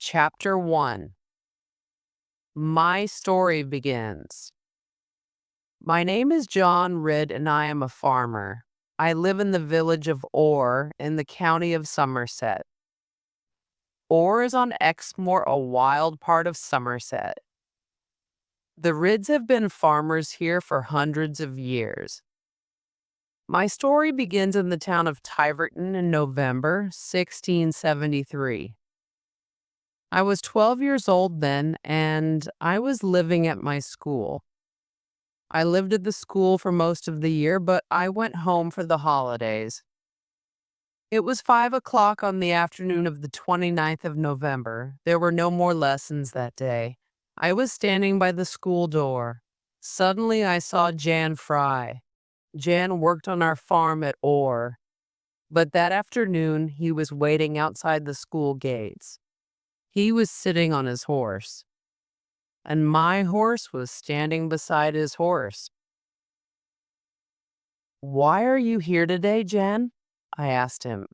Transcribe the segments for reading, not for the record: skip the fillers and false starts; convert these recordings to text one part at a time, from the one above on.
Chapter 1. My story begins. My name is John Ridd and I am a farmer. I live in the village of Oare in the county of Somerset. Oare is on Exmoor, a wild part of Somerset. The Ridds have been farmers here for hundreds of years. My story begins in the town of Tiverton in November 1673. I was 12 years old then, and I was living at my school. I lived at the school for most of the year, but I went home for the holidays. It was 5 o'clock on the afternoon of the 29th of November. There were no more lessons that day. I was standing by the school door. Suddenly, I saw Jan Fry. Jan worked on our farm at Oare, but that afternoon he was waiting outside the school gates. He was sitting on his horse, and my horse was standing beside his horse. "Why are you here today, Jan?" I asked him.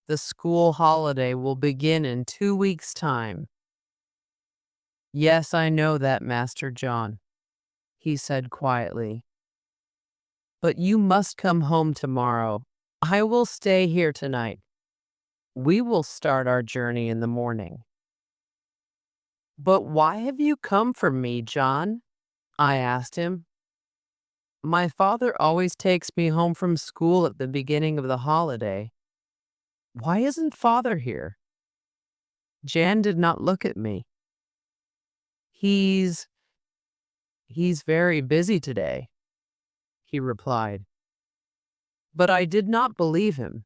"The school holiday will begin in 2 weeks' time." "Yes, I know that, Master John," he said quietly. "But you must come home tomorrow. I will stay here tonight. We will start our journey in the morning." "But why have you come for me, John?" I asked him. "My father always takes me home from school at the beginning of the holiday. Why isn't father here?" Jan did not look at me. He's very busy today," he replied. But I did not believe him.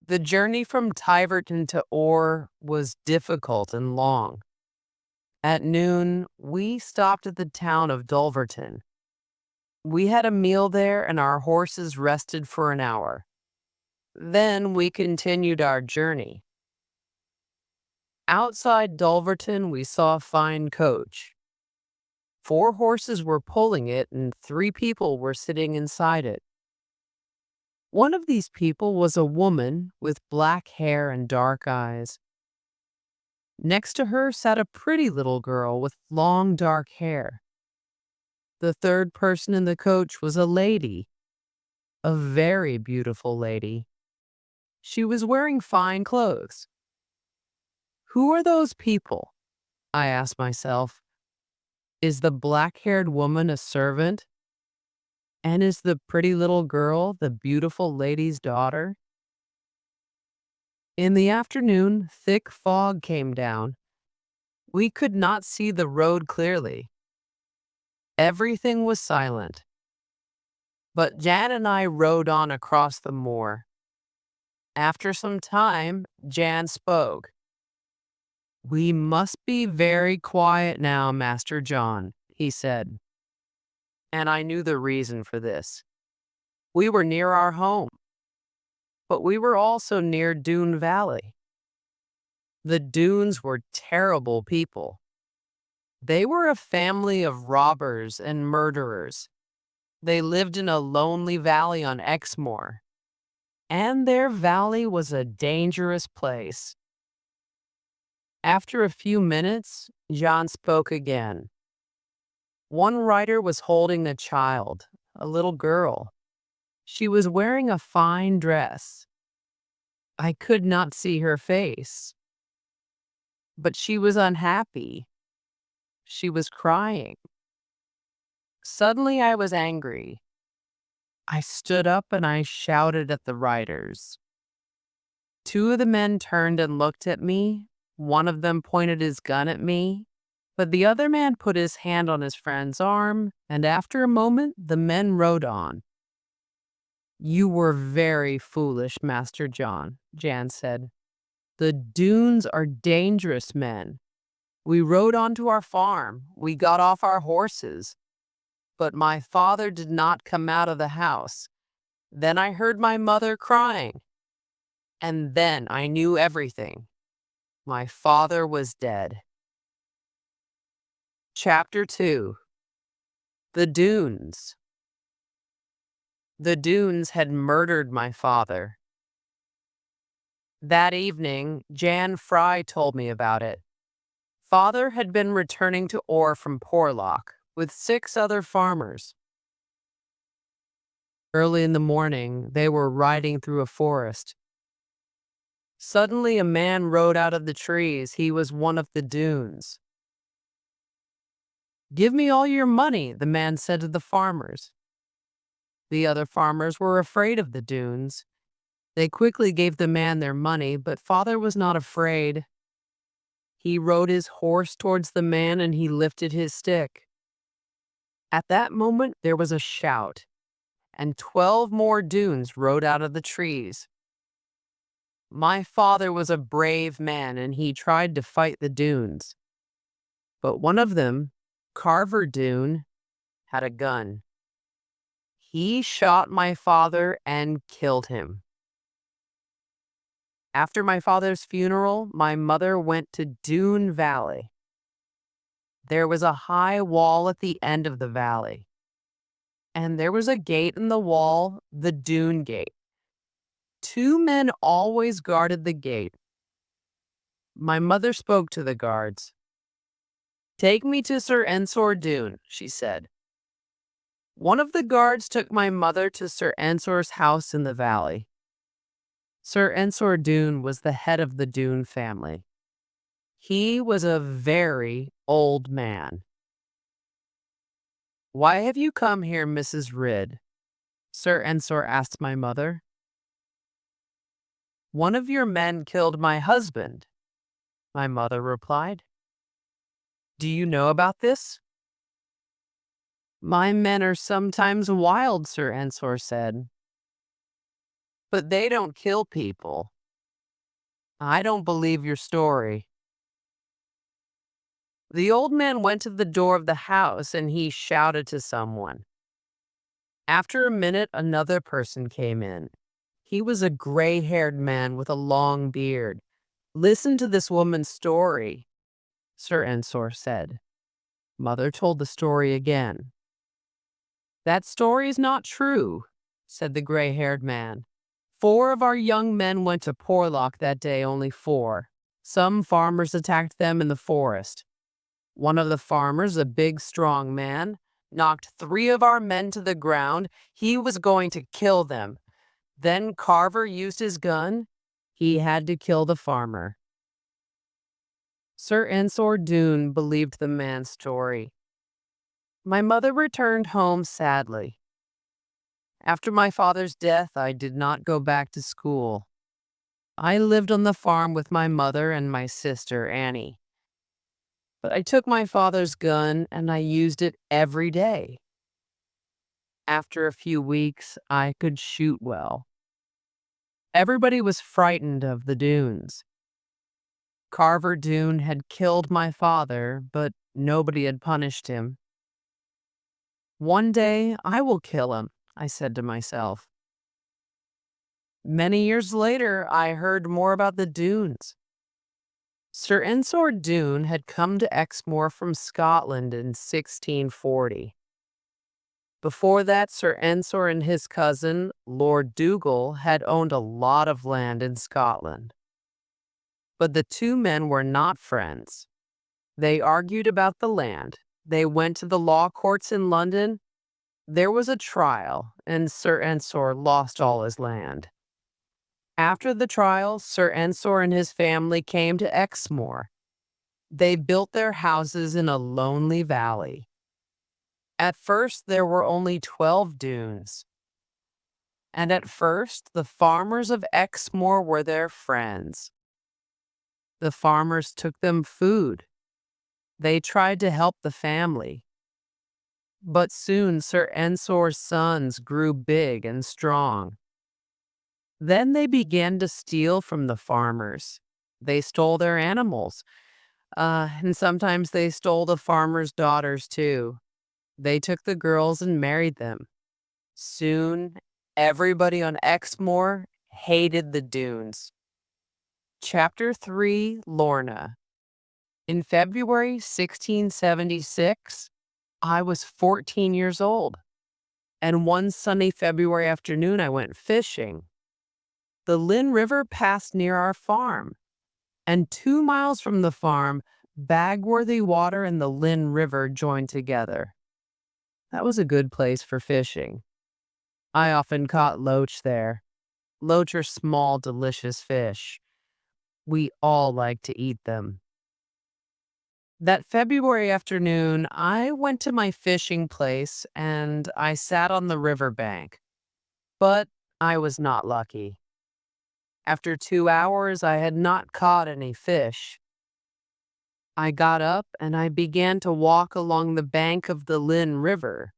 The journey from Tiverton to Oare was difficult and long. At noon, we stopped at the town of Tiverton. We had a meal there and our horses rested for an hour. Then we continued our journey. Outside Tiverton, we saw a fine coach. 4 horses were pulling it and 3 people were sitting inside it. One of these people was a woman with black hair and dark eyes. Next to her sat a pretty little girl with long dark hair. The third person in the coach was a lady, a very beautiful lady. She was wearing fine clothes. Who are those people? I asked myself. Is the black-haired woman a servant? And is the pretty little girl the beautiful lady's daughter? In the afternoon, thick fog came down. We could not see the road clearly. Everything was silent. But Jan and I rode on across the moor. After some time, Jan spoke. "We must be very quiet now, Master John," he said. And I knew the reason for this. We were near our home, but we were also near Dune Valley. The Dunes were terrible people. They were a family of robbers and murderers. They lived in a lonely valley on Exmoor, and their valley was a dangerous place. After a few minutes, John spoke again. One rider was holding a child, a little girl. She was wearing a fine dress. I could not see her face, but she was unhappy. She was crying. Suddenly I was angry. I stood up and I shouted at the riders. 2 of the men turned and looked at me. One of them pointed his gun at me, but the other man put his hand on his friend's arm, and after a moment, the men rode on. "You were very foolish, Master John," Jan said. "The dunes are dangerous, men. We rode on to our farm. We got off our horses. But my father did not come out of the house. Then I heard my mother crying. And then I knew everything. My father was dead." Chapter 2. The Dunes. The Dunes had murdered my father. That evening, Jan Fry told me about it. Father had been returning to Oare from Porlock with 6 other farmers. Early in the morning, they were riding through a forest. Suddenly, a man rode out of the trees. He was one of the Dunes. "Give me all your money," the man said to the farmers. The other farmers were afraid of the Dunes. They quickly gave the man their money, but Father was not afraid. He rode his horse towards the man and he lifted his stick. At that moment, there was a shout, and 12 more Dunes rode out of the trees. My father was a brave man and he tried to fight the Dunes. But one of them, Carver Dune, had a gun. He shot my father and killed him. After my father's funeral, my mother went to Dune Valley. There was a high wall at the end of the valley, and there was a gate in the wall, the Dune Gate. 2 men always guarded the gate. My mother spoke to the guards. "Take me to Sir Ensor Dune," she said. One of the guards took my mother to Sir Ensor's house in the valley. Sir Ensor Dune was the head of the Dune family. He was a very old man. "Why have you come here, Mrs. Ridd?" Sir Ensor asked my mother. "One of your men killed my husband," my mother replied. "Do you know about this?" "My men are sometimes wild," Sir Ensor said. "But they don't kill people." "I don't believe your story." The old man went to the door of the house and he shouted to someone. After a minute, another person came in. He was a gray-haired man with a long beard. "Listen to this woman's story," Sir Ensor said. Mother told the story again. "That story is not true," said the gray-haired man. "4 of our young men went to Porlock that day, only 4. Some farmers attacked them in the forest. One of the farmers, a big, strong man, knocked 3 of our men to the ground. He was going to kill them. Then Carver used his gun. He had to kill the farmer." Sir Ensor Dune believed the man's story. My mother returned home sadly. After my father's death, I did not go back to school. I lived on the farm with my mother and my sister, Annie. But I took my father's gun and I used it every day. After a few weeks, I could shoot well. Everybody was frightened of the Dunes. Carver Dune had killed my father, but nobody had punished him. "One day I will kill him," I said to myself. Many years later, I heard more about the Dunes. Sir Ensor Dune had come to Exmoor from Scotland in 1640. Before that, Sir Ensor and his cousin, Lord Dougal, had owned a lot of land in Scotland. But the 2 men were not friends. They argued about the land. They went to the law courts in London. There was a trial, and Sir Ensor lost all his land. After the trial, Sir Ensor and his family came to Exmoor. They built their houses in a lonely valley. At first, there were only 12 Dunes. And at first, the farmers of Exmoor were their friends. The farmers took them food. They tried to help the family. But soon Sir Ensor's sons grew big and strong. Then they began to steal from the farmers. They stole their animals. And sometimes they stole the farmers' daughters too. They took the girls and married them. Soon, everybody on Exmoor hated the Dunes. Chapter 3, Lorna. In February 1676, I was 14 years old. And one sunny February afternoon, I went fishing. The Lynn River passed near our farm, and 2 miles from the farm, Bagworthy Water and the Lynn River joined together. That was a good place for fishing. I often caught loach there. Loach are small, delicious fish. We all like to eat them. That February afternoon, I went to my fishing place and I sat on the riverbank. But I was not lucky. After 2 hours, I had not caught any fish. I got up and I began to walk along the bank of the Lynn River.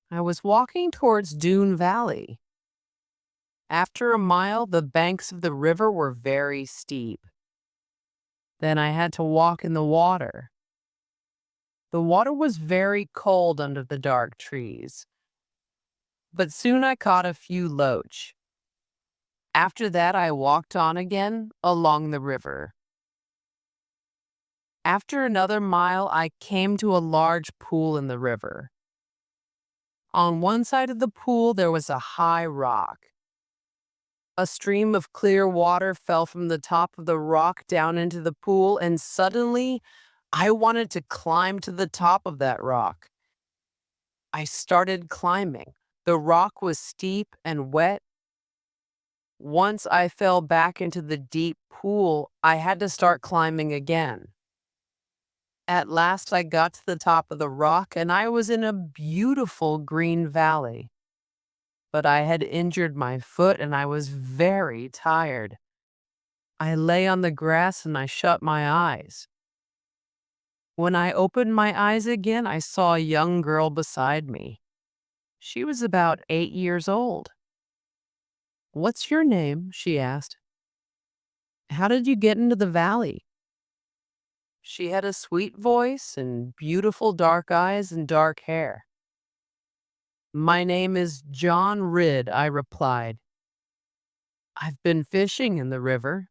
I was walking towards Dune Valley. After a mile, the banks of the river were very steep. Then I had to walk in the water. The water was very cold under the dark trees. But soon I caught a few loach. After that, I walked on again along the river. After another mile, I came to a large pool in the river. On one side of the pool, there was a high rock. A stream of clear water fell from the top of the rock down into the pool, and suddenly, I wanted to climb to the top of that rock. I started climbing. The rock was steep and wet. Once I fell back into the deep pool, I had to start climbing again. At last, I got to the top of the rock and I was in a beautiful green valley. But I had injured my foot and I was very tired. I lay on the grass and I shut my eyes. When I opened my eyes again, I saw a young girl beside me. She was about 8 years old. "What's your name?" she asked. "How did you get into the valley?" She had a sweet voice and beautiful dark eyes and dark hair. "My name is John Ridd," I replied. "I've been fishing in the river."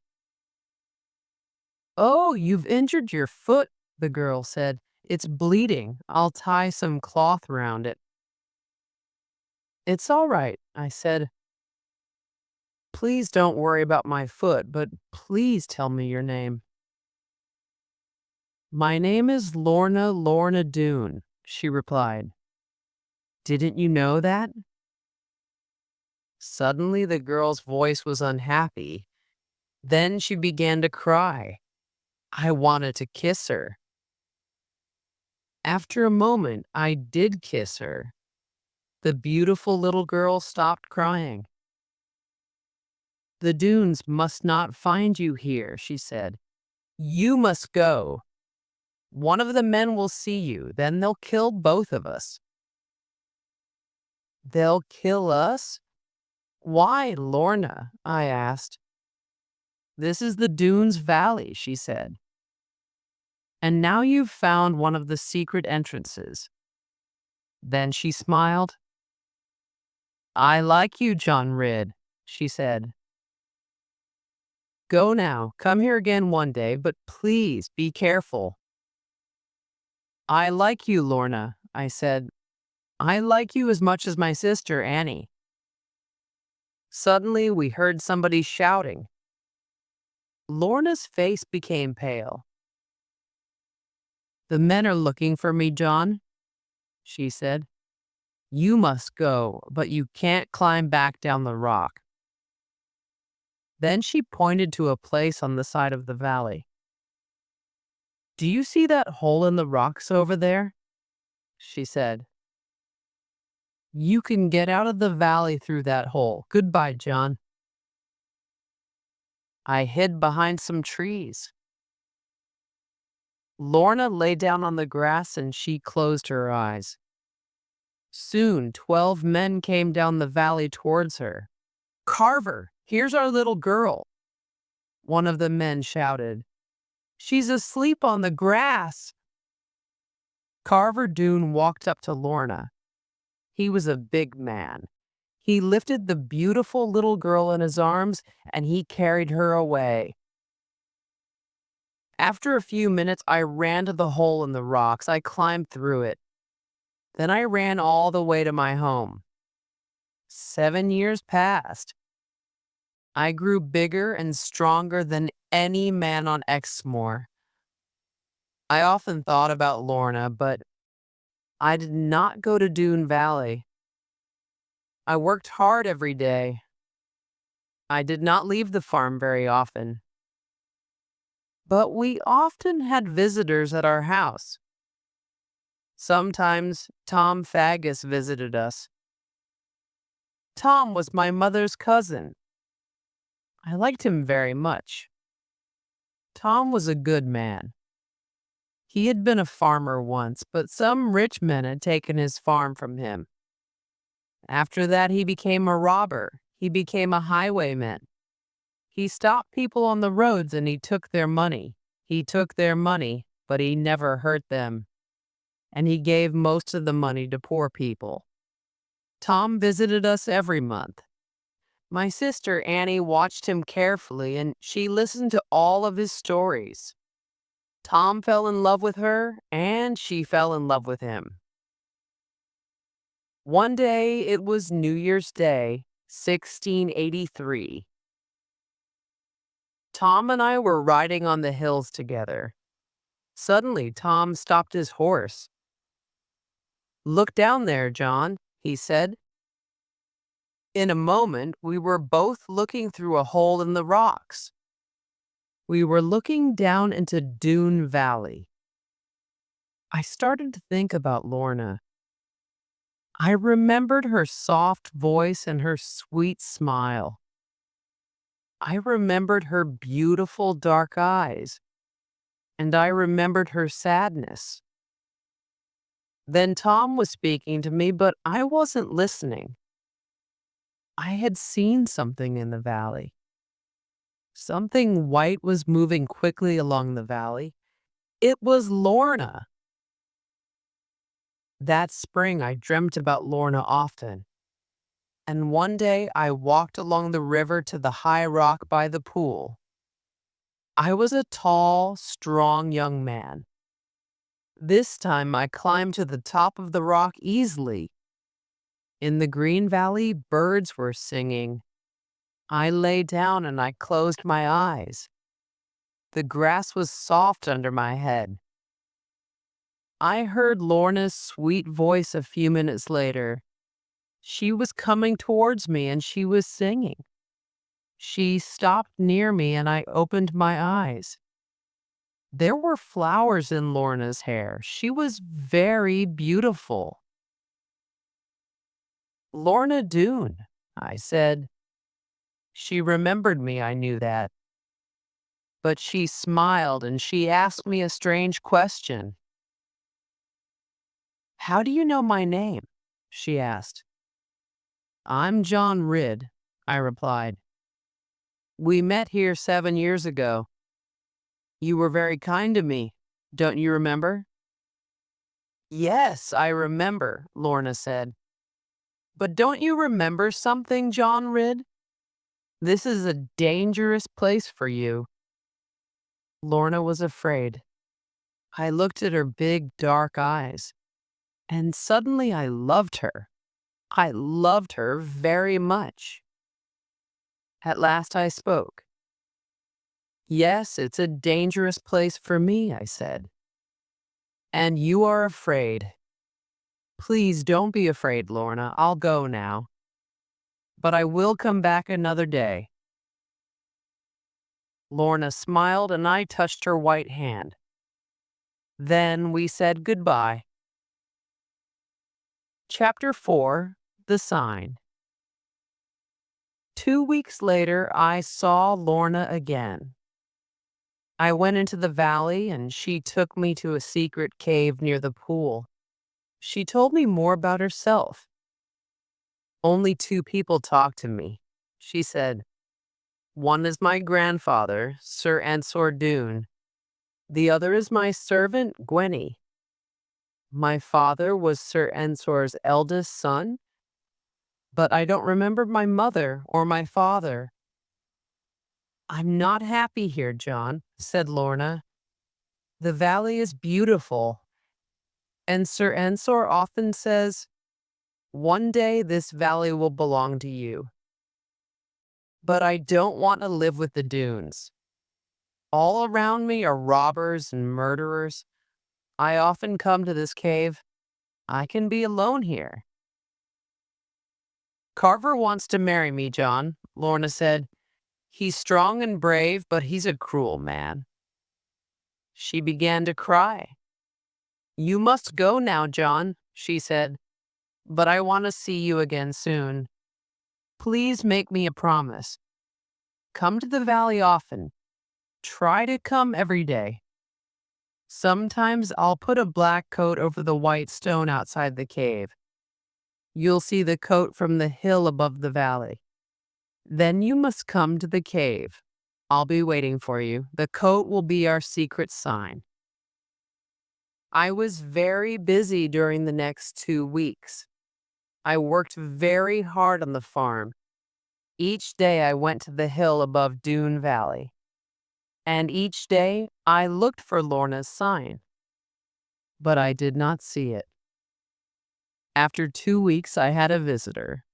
"Oh, you've injured your foot," the girl said. "It's bleeding. I'll tie some cloth round it." "It's all right," I said. "Please don't worry about my foot, but please tell me your name." "My name is Lorna Doone," she replied. "Didn't you know that?" Suddenly, the girl's voice was unhappy. Then she began to cry. I wanted to kiss her. After a moment, I did kiss her. The beautiful little girl stopped crying. "The Doones must not find you here," she said. "You must go. One of the men will see you, then they'll kill both of us." "They'll kill us? Why, Lorna?" I asked. "This is the Doones Valley," she said. "And now you've found one of the secret entrances." Then she smiled. "I like you, John Ridd," she said. "Go now. Come here again one day, but please be careful." "I like you, Lorna," I said. "I like you as much as my sister, Annie." Suddenly, we heard somebody shouting. Lorna's face became pale. "The men are looking for me, John," she said. "You must go, but you can't climb back down the rock." Then she pointed to a place on the side of the valley. "Do you see that hole in the rocks over there?" she said. "You can get out of the valley through that hole. Goodbye, John." I hid behind some trees. Lorna lay down on the grass and she closed her eyes. Soon, 12 men came down the valley towards her. "Carver, here's our little girl," one of the men shouted. "She's asleep on the grass." Carver Doone walked up to Lorna. He was a big man. He lifted the beautiful little girl in his arms and he carried her away. After a few minutes, I ran to the hole in the rocks. I climbed through it. Then I ran all the way to my home. 7 years passed. I grew bigger and stronger than any man on Exmoor. I often thought about Lorna, but I did not go to Dune Valley. I worked hard every day. I did not leave the farm very often. But we often had visitors at our house. Sometimes Tom Faggus visited us. Tom was my mother's cousin. I liked him very much. Tom was a good man. He had been a farmer once, but some rich men had taken his farm from him. After that, he became a robber. He became a highwayman. He stopped people on the roads and he took their money. He took their money, but he never hurt them. And he gave most of the money to poor people. Tom visited us every month. My sister Annie watched him carefully and she listened to all of his stories. Tom fell in love with her and she fell in love with him. One day, it was New Year's Day, 1683. Tom and I were riding on the hills together. Suddenly, Tom stopped his horse. "Look down there, John," he said. In a moment, we were both looking through a hole in the rocks. We were looking down into Dune Valley. I started to think about Lorna. I remembered her soft voice and her sweet smile. I remembered her beautiful dark eyes, and I remembered her sadness. Then Tom was speaking to me, but I wasn't listening. I had seen something in the valley. Something white was moving quickly along the valley. It was Lorna. That spring, I dreamt about Lorna often. And one day, I walked along the river to the high rock by the pool. I was a tall, strong young man. This time I climbed to the top of the rock easily. In the green valley, birds were singing. I lay down and I closed my eyes. The grass was soft under my head. I heard Lorna's sweet voice a few minutes later. She was coming towards me and she was singing. She stopped near me and I opened my eyes. There were flowers in Lorna's hair. She was very beautiful. "Lorna Doone," I said. She remembered me, I knew that. But she smiled and she asked me a strange question. "How do you know my name?" she asked. "I'm John Ridd," I replied. "We met here 7 years ago. You were very kind to me. Don't you remember?" "Yes, I remember," Lorna said. "But don't you remember something, John Ridd? This is a dangerous place for you." Lorna was afraid. I looked at her big, dark eyes, and suddenly I loved her. I loved her very much. At last I spoke. "Yes, it's a dangerous place for me," I said. "And you are afraid. Please don't be afraid, Lorna. I'll go now. But I will come back another day." Lorna smiled and I touched her white hand. Then we said goodbye. Chapter 4: The Sign. 2 weeks later, I saw Lorna again. I went into the valley and she took me to a secret cave near the pool. She told me more about herself. "Only 2 people talk to me," she said. "One is my grandfather, Sir Ensor Doone. The other is my servant, Gwenny. My father was Sir Ensor's eldest son, but I don't remember my mother or my father." "I'm not happy here, John," said Lorna. "The valley is beautiful, and Sir Ensor often says, 'One day this valley will belong to you.' but I don't want to live with the dunes. All around me are robbers and murderers. I often come to this cave. I can be alone here." "Carver wants to marry me, John," Lorna said. "He's strong and brave, but he's a cruel man." She began to cry. "You must go now, John," she said, "but I want to see you again soon. Please make me a promise. Come to the valley often. Try to come every day. Sometimes I'll put a black coat over the white stone outside the cave. You'll see the coat from the hill above the valley. Then you must come to the cave. I'll be waiting for you. The coat will be our secret sign." I was very busy during the next 2 weeks. I worked very hard on the farm. Each day I went to the hill above Dune Valley. And each day I looked for Lorna's sign, but I did not see it. After 2 weeks, I had a visitor.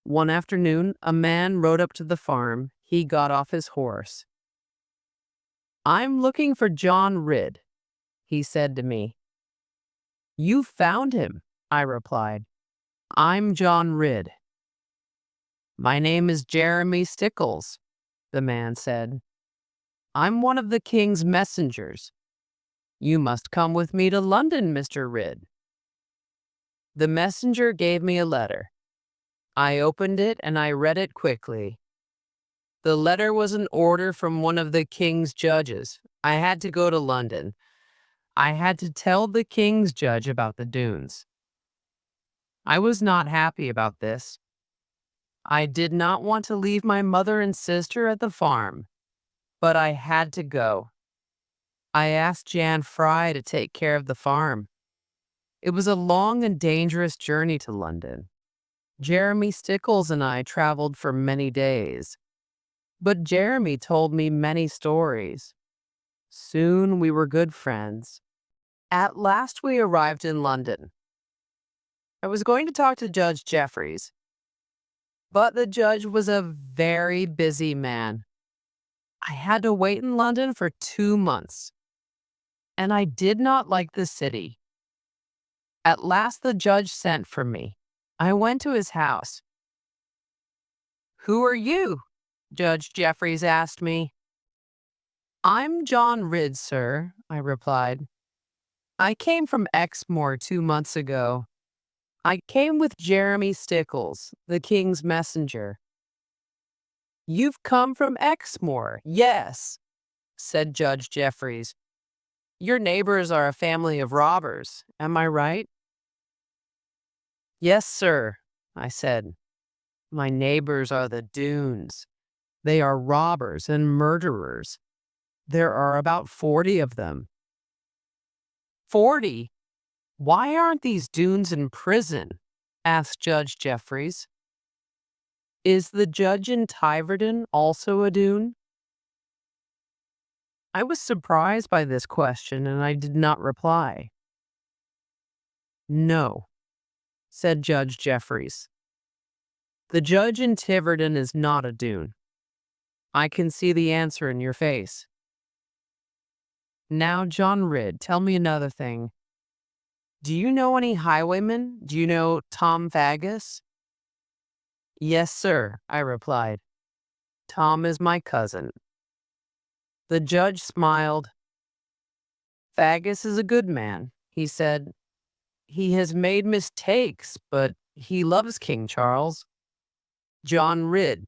One afternoon, a man rode up to the farm. He got off his horse. "I'm looking for John Ridd," he said to me. "You found him," I replied. "I'm John Ridd." "My name is Jeremy Stickles," the man said. "I'm one of the king's messengers. You must come with me to London, Mr. Ridd." The messenger gave me a letter. I opened it and I read it quickly. The letter was an order from one of the king's judges. I had to go to London. I had to tell the king's judge about the dunes. I was not happy about this. I did not want to leave my mother and sister at the farm, but I had to go. I asked Jan Fry to take care of the farm. It was a long and dangerous journey to London. Jeremy Stickles and I traveled for many days, but Jeremy told me many stories. Soon we were good friends. At last we arrived in London. I was going to talk to Judge Jeffreys, but the judge was a very busy man. I had to wait in London for 2 months, and I did not like the city. At last the judge sent for me. I went to his house. "Who are you?" Judge Jeffreys asked me. "I'm John Ridd, sir," I replied. "I came from Exmoor 2 months ago. I came with Jeremy Stickles, the king's messenger." "You've come from Exmoor?" "Yes," said Judge Jeffreys. "Your neighbors are a family of robbers, am I right?" "Yes, sir," I said. "My neighbors are the dunes. They are robbers and murderers. There are about 40 of them." "40? Why aren't these dunes in prison?" asked Judge Jeffreys. "Is the judge in Tiverton also a dune?" I was surprised by this question and I did not reply. "No," said Judge Jeffreys. "The judge in Tiverton is not a dune. I can see the answer in your face. Now, John Ridd, tell me another thing. Do you know any highwaymen? Do you know Tom Faggus?" "Yes, sir," I replied. "Tom is my cousin." The judge smiled. "Faggus is a good man," he said. "He has made mistakes, but he loves King Charles." "John Ridd,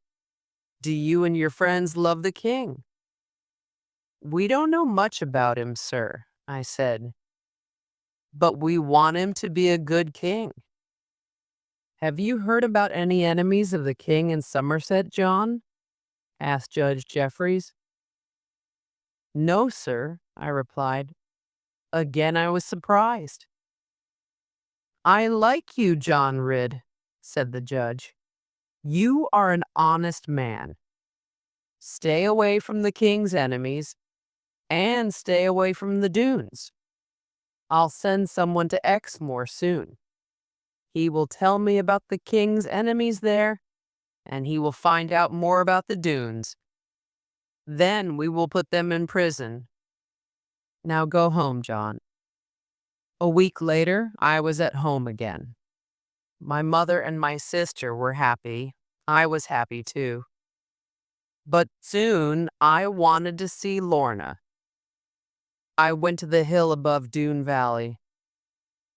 do you and your friends love the king?" "We don't know much about him, sir," I said, "but we want him to be a good king." "Have you heard about any enemies of the king in Somerset, John?" asked Judge Jeffreys. "No, sir," I replied. Again I was surprised. "I like you, John Ridd," said the judge. "You are an honest man. Stay away from the king's enemies and stay away from the dunes. I'll send someone to Exmoor soon. He will tell me about the king's enemies there, and he will find out more about the dunes. Then we will put them in prison. Now go home, John." A week later, I was at home again. My mother and my sister were happy. I was happy too. But soon I wanted to see Lorna. I went to the hill above Dune Valley.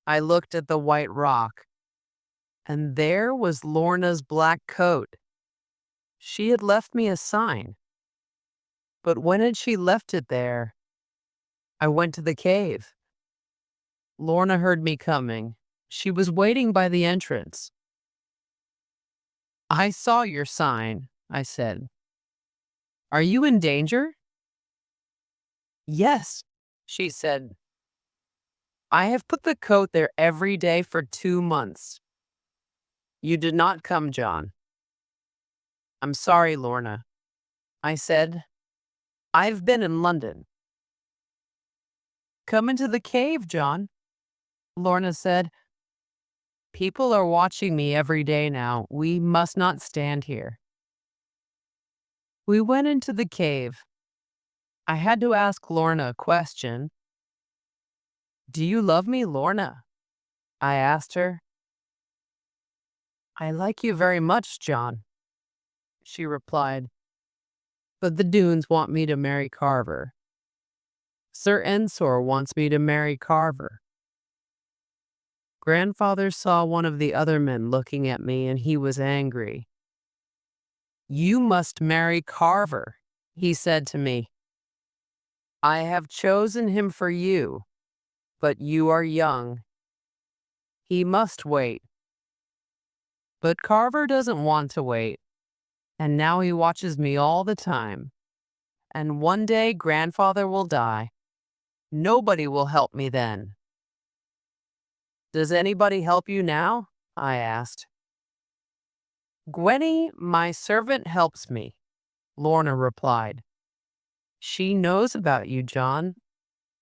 I looked at the white rock, and there was Lorna's black coat. She had left me a sign. But when had she left it there? I went to the cave. Lorna heard me coming. She was waiting by the entrance. "I saw your sign," I said. "Are you in danger?" "Yes," she said. "I have put the coat there every day for 2 months. You did not come, John." "I'm sorry, Lorna," I said. "I've been in London." "Come into the cave, John," Lorna said. "People are watching me every day now. We must not stand here." We went into the cave. I had to ask Lorna a question. "Do you love me, Lorna?" I asked her. "I like you very much, John," she replied. "But the Dunes want me to marry Carver. Sir Ensor wants me to marry Carver." Grandfather saw one of the other men looking at me, and he was angry. "You must marry Carver," he said to me. "I have chosen him for you, but you are young. He must wait." But Carver doesn't want to wait, and now he watches me all the time. And one day Grandfather will die. Nobody will help me then. "Does anybody help you now?" I asked. "Gwenny, my servant, helps me," Lorna replied. "She knows about you, John.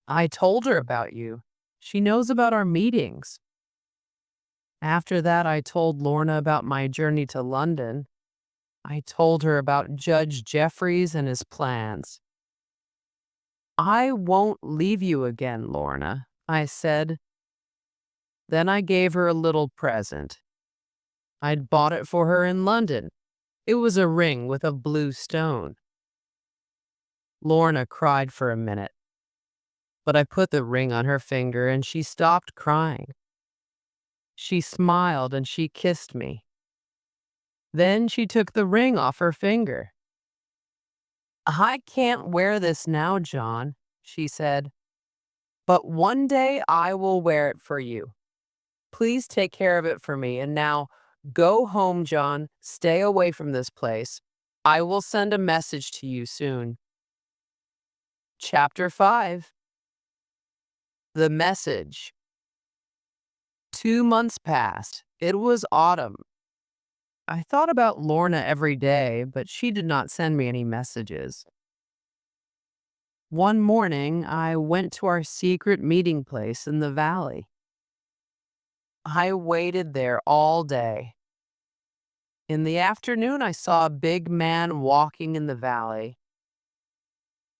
I told her about you. She knows about our meetings." After that, I told Lorna about my journey to London. I told her about Judge Jeffreys and his plans. "I won't leave you again, Lorna," I said. Then I gave her a little present. I'd bought it for her in London. It was a ring with a blue stone. Lorna cried for a minute, but I put the ring on her finger and she stopped crying. She smiled and she kissed me. Then she took the ring off her finger. "I can't wear this now, John," she said, "but one day I will wear it for you. Please take care of it for me. And now go home, John. Stay away from this place. I will send a message to you soon." Chapter 5. The Message. 2 months passed. It was autumn. I thought about Lorna every day, but she did not send me any messages. One morning, I went to our secret meeting place in the valley. I waited there all day. In the afternoon, I saw a big man walking in the valley.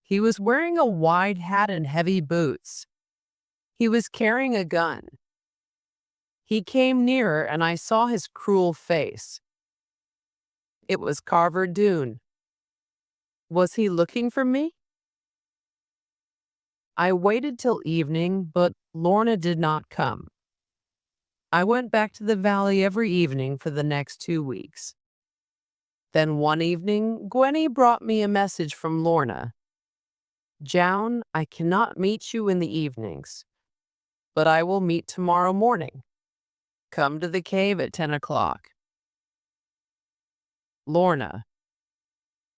He was wearing a wide hat and heavy boots. He was carrying a gun. He came nearer, and I saw his cruel face. It was Carver Doone. Was he looking for me? I waited till evening, but Lorna did not come. I went back to the valley every evening for the next 2 weeks. Then one evening, Gwenny brought me a message from Lorna. "Joan, I cannot meet you in the evenings, but I will meet tomorrow morning. Come to the cave at 10 o'clock. Lorna."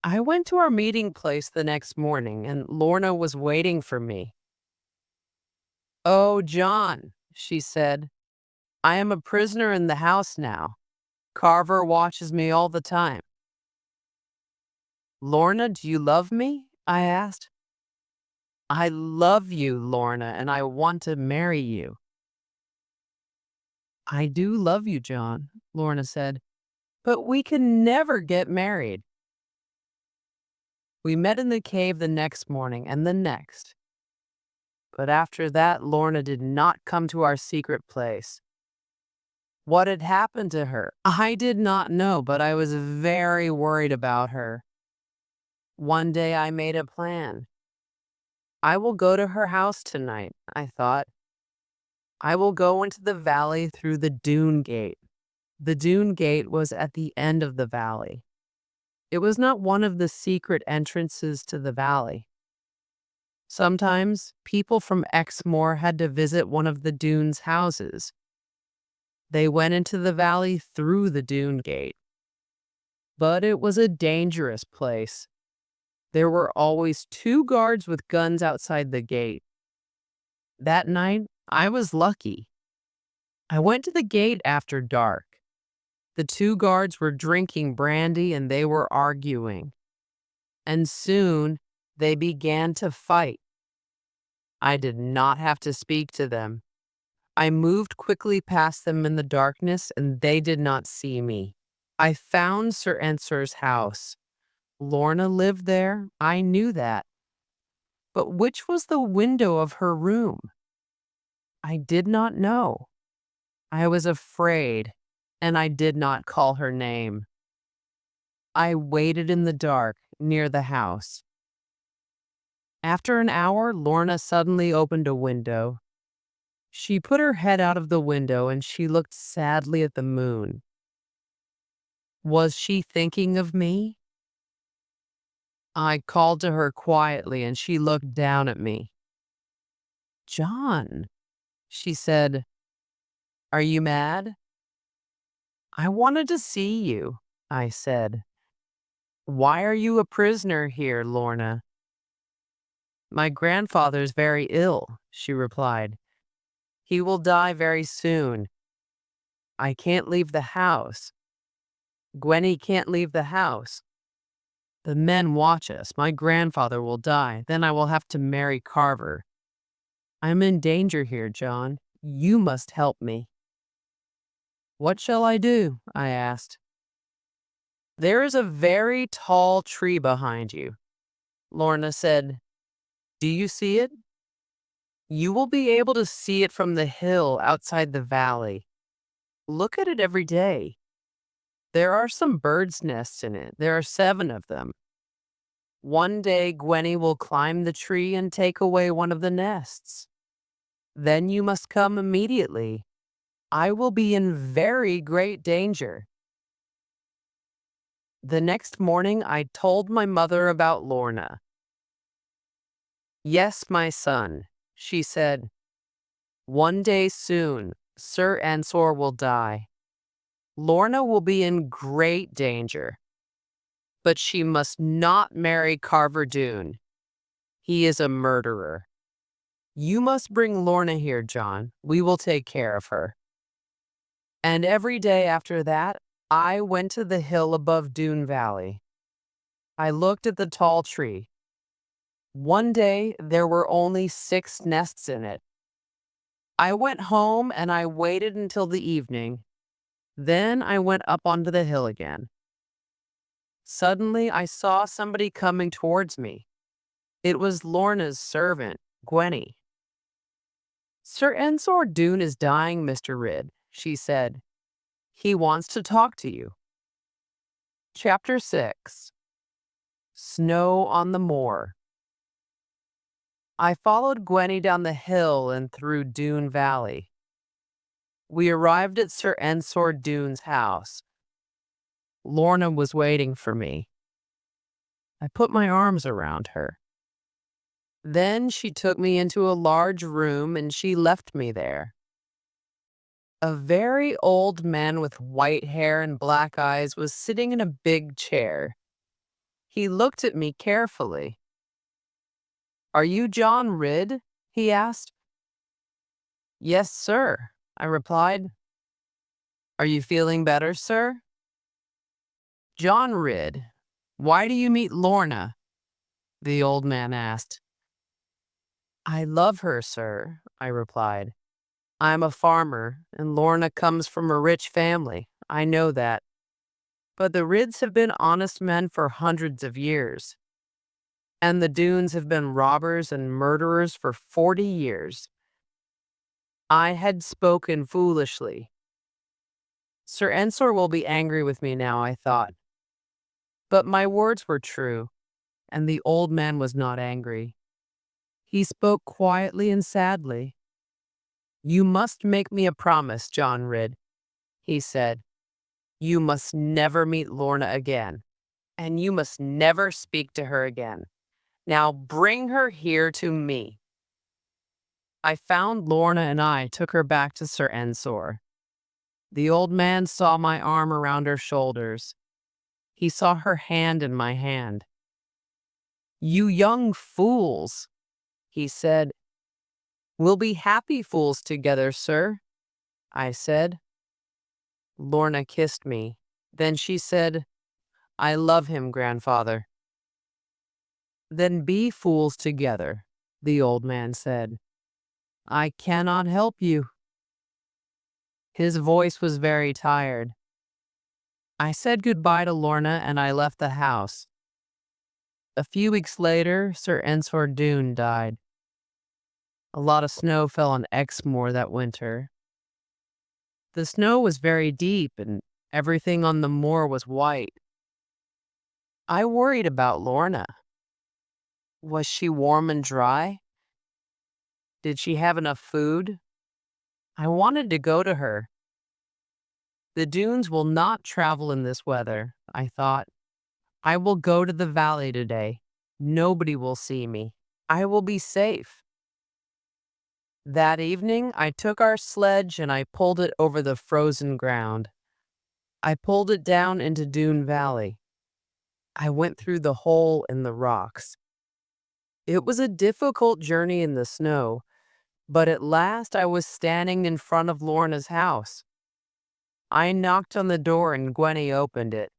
I went to our meeting place the next morning, and Lorna was waiting for me. "Oh, John," she said, "I am a prisoner in the house now. Carver watches me all the time." "Lorna, do you love me?" I asked. "I love you, Lorna, and I want to marry you." "I do love you, John," Lorna said. but we can never get married. We met in the cave the next morning and the next. But after that, Lorna did not come to our secret place. What had happened to her? I did not know, but I was very worried about her. One day I made a plan. I will go to her house tonight, I thought. I will go into the valley through the dune gate. The dune gate was at the end of the valley. It was not one of the secret entrances to the valley. Sometimes people from Exmoor had to visit one of the dune's houses. They went into the valley through the dune gate. But it was a dangerous place. There were always 2 guards with guns outside the gate. That night, I was lucky. I went to the gate after dark. The 2 guards were drinking brandy and they were arguing. And soon, they began to fight. I did not have to speak to them. I moved quickly past them in the darkness and they did not see me. I found Sir Ensor's house. Lorna lived there. I knew that. But which was the window of her room? I did not know. I was afraid, and I did not call her name. I waited in the dark near the house. After an hour, Lorna suddenly opened a window. She put her head out of the window and she looked sadly at the moon. Was she thinking of me? I called to her quietly and she looked down at me. "John," she said, "are you mad?" "I wanted to see you," I said. "Why are you a prisoner here, Lorna?" "My grandfather's very ill," she replied. "He will die very soon. I can't leave the house. Gwenny can't leave the house. The men watch us. My grandfather will die. Then I will have to marry Carver. I'm in danger here, John. You must help me." "What shall I do?" I asked. "There is a very tall tree behind you," Lorna said. "Do you see it? You will be able to see it from the hill outside the valley. Look at it every day. There are some birds' nests in it. There are 7 of them. One day Gwenny will climb the tree and take away one of the nests. Then you must come immediately. I will be in very great danger." The next morning I told my mother about Lorna. "Yes, my son," she said. "One day soon, Sir Ensor will die. Lorna will be in great danger. But she must not marry Carver Doone. He is a murderer. You must bring Lorna here, John. We will take care of her." And every day after that, I went to the hill above Doone Valley. I looked at the tall tree. One day, there were only 6 nests in it. I went home and I waited until the evening. Then I went up onto the hill again. Suddenly, I saw somebody coming towards me. It was Lorna's servant, Gwenny. "Sir Ensor Doone is dying, Mr. Ridd," she said. "He wants to talk to you." Chapter 6. Snow on the Moor. I followed Gwenny down the hill and through Doone Valley. We arrived at Sir Ensor Doone's house. Lorna was waiting for me. I put my arms around her. Then she took me into a large room and she left me there. A very old man with white hair and black eyes was sitting in a big chair. He looked at me carefully. "Are you John Ridd?" he asked. "Yes, sir," I replied. "Are you feeling better, sir?" "John Ridd, why do you meet Lorna?" the old man asked. "I love her, sir," I replied. "I'm a farmer, and Lorna comes from a rich family. I know that. But the Ridds have been honest men for hundreds of years, and the Dunes have been robbers and murderers for 40 years. I had spoken foolishly. Sir Ensor will be angry with me now, I thought. But my words were true, and the old man was not angry. He spoke quietly and sadly. "You must make me a promise, John Ridd," he said. "You must never meet Lorna again, and you must never speak to her again. Now bring her here to me." I found Lorna and I took her back to Sir Ensor. The old man saw my arm around her shoulders. He saw her hand in my hand. "You young fools," he said. "We'll be happy fools together, sir," I said. Lorna kissed me. Then she said, "I love him, grandfather." "Then be fools together," the old man said. "I cannot help you." His voice was very tired. I said goodbye to Lorna and I left the house. A few weeks later, Sir Ensor Doone died. A lot of snow fell on Exmoor that winter. The snow was very deep and everything on the moor was white. I worried about Lorna. Was she warm and dry? Did she have enough food? I wanted to go to her. The Dunes will not travel in this weather, I thought. I will go to the valley today. Nobody will see me. I will be safe. That evening, I took our sledge and I pulled it over the frozen ground. I pulled it down into Dune Valley. I went through the hole in the rocks. It was a difficult journey in the snow, but at last I was standing in front of Lorna's house. I knocked on the door and Gwenny opened it.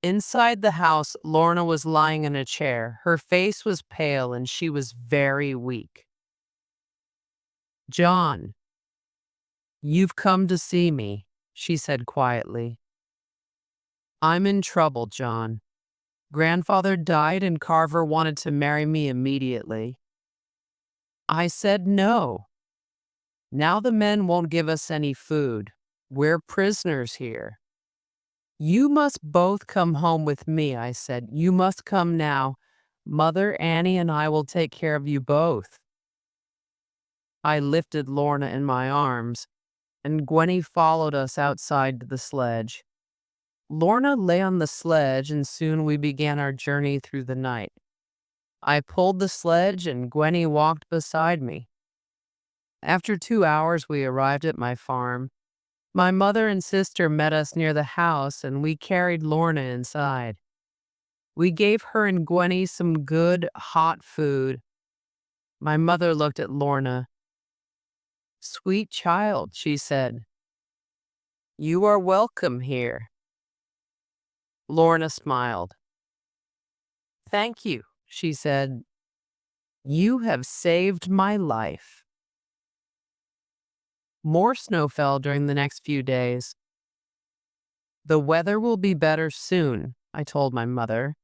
Inside the house, Lorna was lying in a chair. Her face was pale and she was very weak. "John, you've come to see me," she said quietly. "I'm in trouble, John. Grandfather died and Carver wanted to marry me immediately. I said no. Now the men won't give us any food. We're prisoners here. You must both come home with me," I said. "You must come now. Mother Annie and I will take care of you both." I lifted Lorna in my arms, and Gwenny followed us outside to the sledge. Lorna lay on the sledge, and soon we began our journey through the night. I pulled the sledge, and Gwenny walked beside me. After 2 hours, we arrived at my farm. My mother and sister met us near the house, and we carried Lorna inside. We gave her and Gwenny some good, hot food. My mother looked at Lorna. "Sweet child," she said, "you are welcome here." Lorna smiled. "Thank you," she said. "You have saved my life." More snow fell during the next few days. "The weather will be better soon," I told my mother.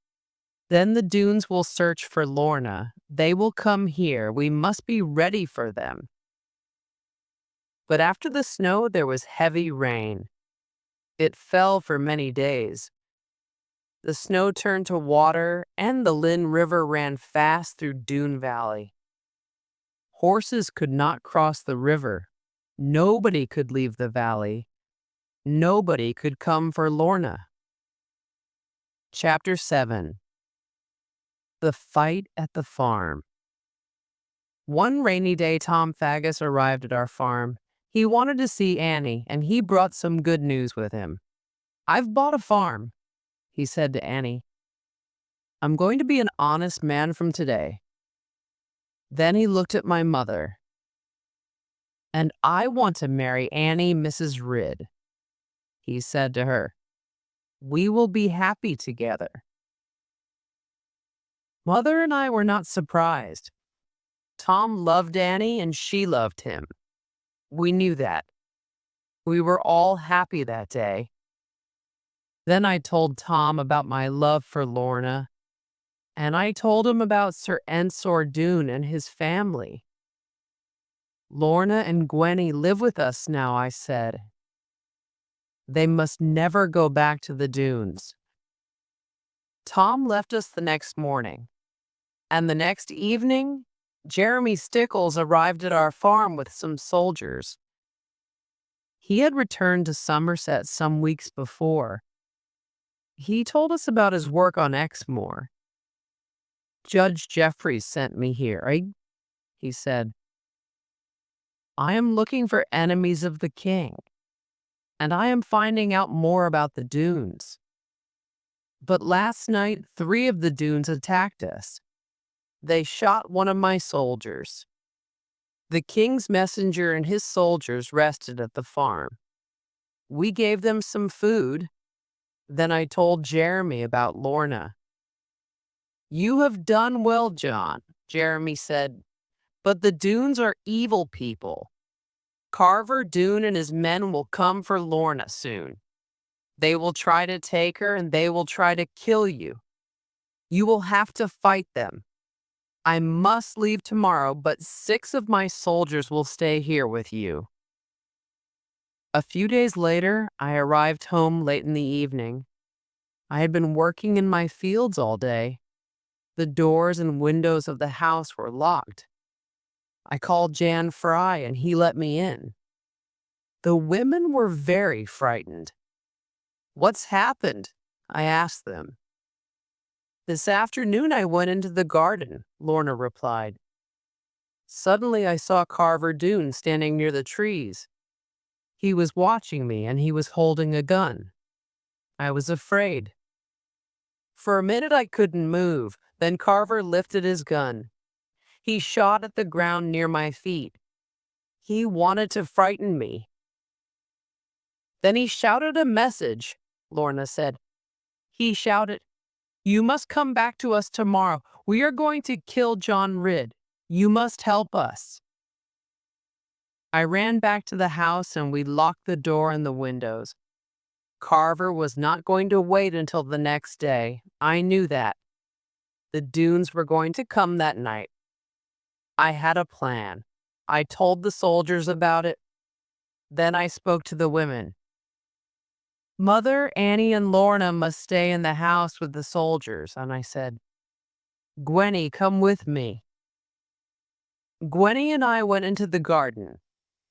"Then the Dunes will search for Lorna. They will come here. We must be ready for them." But after the snow, there was heavy rain. It fell for many days. The snow turned to water, and the Lynn River ran fast through Dune Valley. Horses could not cross the river. Nobody could leave the valley. Nobody could come for Lorna. Chapter 7. The Fight at the Farm. One rainy day, Tom Faggus arrived at our farm. He wanted to see Annie, and he brought some good news with him. "I've bought a farm," he said to Annie. "I'm going to be an honest man from today." Then he looked at my mother. "And I want to marry Annie, Mrs. Ridd," he said to her. "We will be happy together." Mother and I were not surprised. Tom loved Annie and she loved him. We knew that. We were all happy that day. Then I told Tom about my love for Lorna, and I told him about Sir Ensor Doone and his family. Lorna and Gwenny live with us now, I said. They must never go back to the dunes. Tom left us the next morning, and the next evening, Jeremy Stickles arrived at our farm with some soldiers. He had returned to Somerset some weeks before. He told us about his work on Exmoor. Judge Jeffreys sent me here, he said. I am looking for enemies of the king, and I am finding out more about the dunes. But last night, 3 of the dunes attacked us. They shot one of my soldiers. The king's messenger and his soldiers rested at the farm. We gave them some food. Then I told Jeremy about Lorna. You have done well, John, Jeremy said, but the dunes are evil people. Carver Doone and his men will come for Lorna soon. They will try to take her and they will try to kill you. You will have to fight them. I must leave tomorrow, but 6 of my soldiers will stay here with you. A few days later, I arrived home late in the evening. I had been working in my fields all day. The doors and windows of the house were locked. I called Jan Fry and he let me in. The women were very frightened. What's happened? I asked them. This afternoon I went into the garden, Lorna replied. Suddenly I saw Carver Doone standing near the trees. He was watching me and he was holding a gun. I was afraid. For a minute I couldn't move. Then Carver lifted his gun. He shot at the ground near my feet. He wanted to frighten me. Then he shouted a message, Lorna said. He shouted, "You must come back to us tomorrow. We are going to kill John Ridd. You must help us." I ran back to the house and we locked the door and the windows. Carver was not going to wait until the next day. I knew that. The dunes were going to come that night. I had a plan. I told the soldiers about it. Then I spoke to the women. Mother, Annie, and Lorna must stay in the house with the soldiers, and I said, Gwenny, come with me. Gwenny and I went into the garden.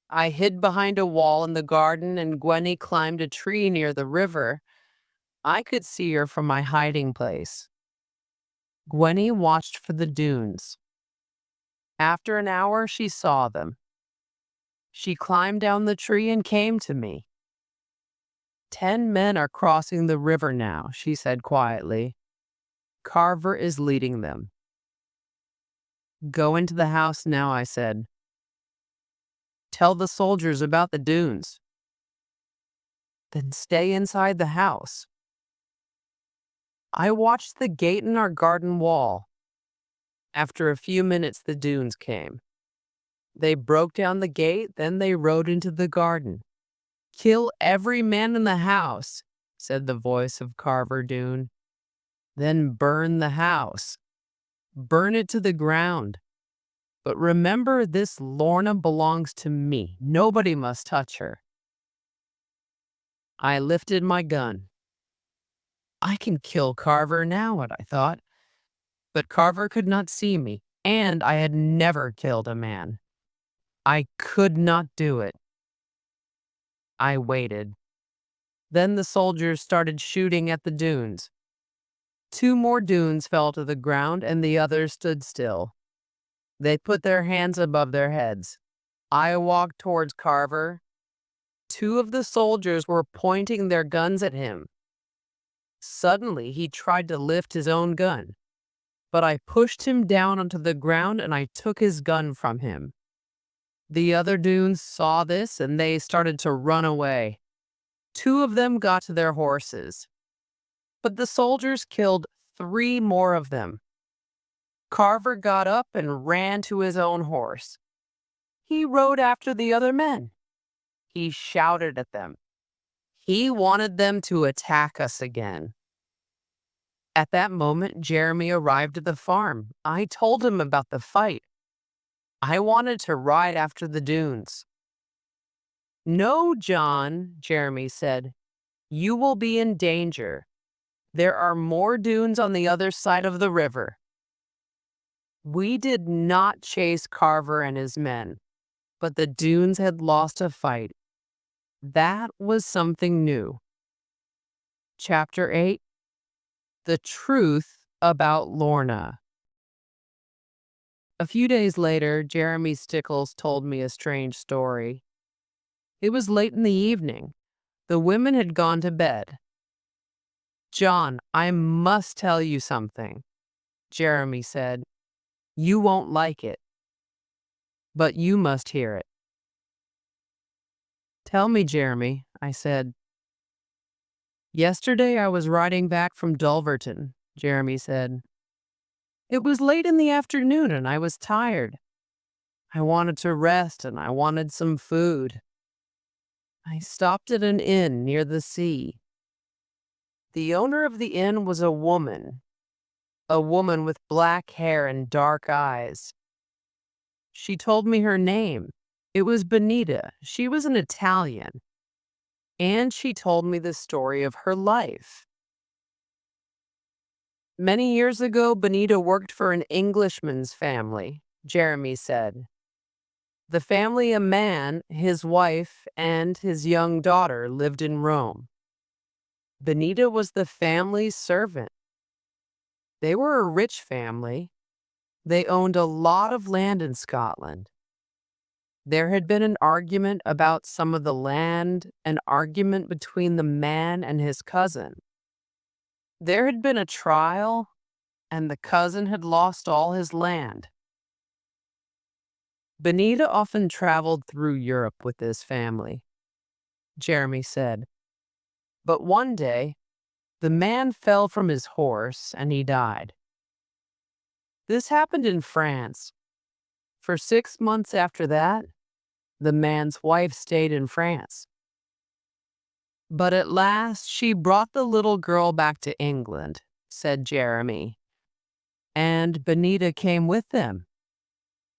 I hid behind a wall in the garden, and Gwenny climbed a tree near the river. I could see her from my hiding place. Gwenny watched for the dunes. After an hour, she saw them. She climbed down the tree and came to me. 10 men are crossing the river now, she said quietly. Carver is leading them. Go into the house now, I said. Tell the soldiers about the dunes. Then stay inside the house. I watched the gate in our garden wall. After a few minutes, the dunes came. They broke down the gate, then they rode into the garden. Kill every man in the house, said the voice of Carver Doone. Then burn the house. Burn it to the ground. But remember, this Lorna belongs to me. Nobody must touch her. I lifted my gun. I can kill Carver now, what I thought. But Carver could not see me, and I had never killed a man. I could not do it. I waited. Then the soldiers started shooting at the dunes. 2 more dunes fell to the ground, and the others stood still. They put their hands above their heads. I walked towards Carver. 2 of the soldiers were pointing their guns at him. Suddenly, he tried to lift his own gun, but I pushed him down onto the ground and I took his gun from him. The other dunes saw this and they started to run away. 2 of them got to their horses, but the soldiers killed 3 more of them. Carver got up and ran to his own horse. He rode after the other men. He shouted at them. He wanted them to attack us again. At that moment, Jeremy arrived at the farm. I told him about the fight. I wanted to ride after the dunes. No, John, Jeremy said. You will be in danger. There are more dunes on the other side of the river. We did not chase Carver and his men, but the dunes had lost a fight. That was something new. Chapter 8. The Truth About Lorna. A few days later, Jeremy Stickles told me a strange story. It was late in the evening. The women had gone to bed. John, I must tell you something, Jeremy said. You won't like it, but you must hear it. Tell me, Jeremy, I said. Yesterday I was riding back from Tiverton, Jeremy said. It was late in the afternoon and I was tired. I wanted to rest and I wanted some food. I stopped at an inn near the sea. The owner of the inn was a woman with black hair and dark eyes. She told me her name. It was Benita. She was an Italian. And she told me the story of her life. Many years ago, Benita worked for an Englishman's family, Jeremy said. The family, a man, his wife, and his young daughter lived in Rome. Benita was the family's servant. They were a rich family. They owned a lot of land in Scotland. There had been an argument about some of the land, an argument between the man and his cousin. There had been a trial, and the cousin had lost all his land. Benita often traveled through Europe with this family, Jeremy said. But one day, the man fell from his horse and he died. This happened in France. For 6 months after that, the man's wife stayed in France. But at last, she brought the little girl back to England, said Jeremy. And Benita came with them.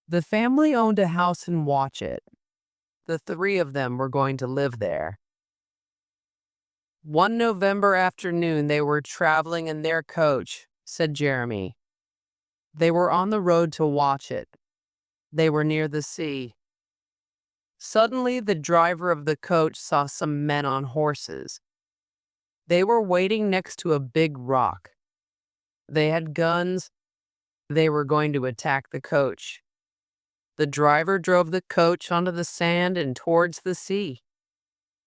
The family owned a house in Watchet. The three of them were going to live there. One November afternoon, they were traveling in their coach, said Jeremy. They were on the road to Watchet. They were near the sea. Suddenly, the driver of the coach saw some men on horses. They were waiting next to a big rock. They had guns. They were going to attack the coach. The driver drove the coach onto the sand and towards the sea.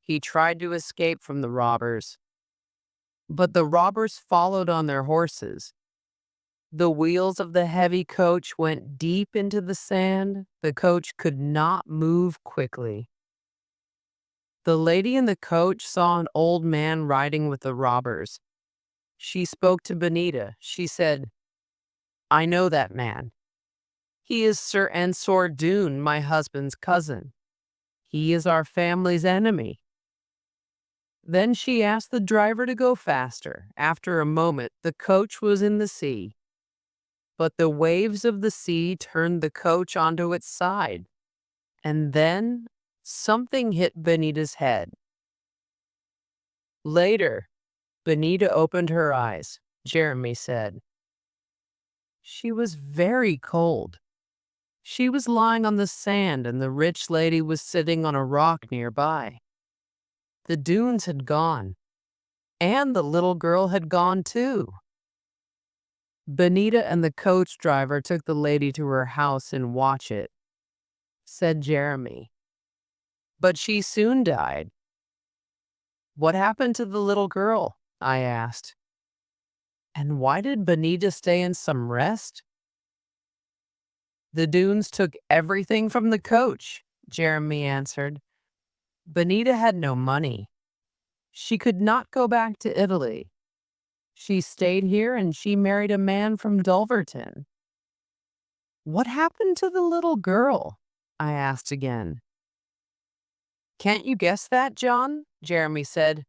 He tried to escape from the robbers. But the robbers followed on their horses. The wheels of the heavy coach went deep into the sand. The coach could not move quickly. The lady in the coach saw an old man riding with the robbers. She spoke to Benita. She said, I know that man. He is Sir Ensor Doone, my husband's cousin. He is our family's enemy. Then she asked the driver to go faster. After a moment, the coach was in the sea. But the waves of the sea turned the coach onto its side. And then something hit Benita's head. Later, Benita opened her eyes, Jeremy said. She was very cold. She was lying on the sand and the rich lady was sitting on a rock nearby. The dunes had gone, and the little girl had gone too. Benita and the coach driver took the lady to her house in Watchet, said Jeremy. But she soon died. What happened to the little girl? I asked. And why did Benita stay in some rest? The dunes took everything from the coach, Jeremy answered. Benita had no money. She could not go back to Italy. She stayed here and she married a man from Tiverton. What happened to the little girl? I asked again. Can't you guess that, John? Jeremy said.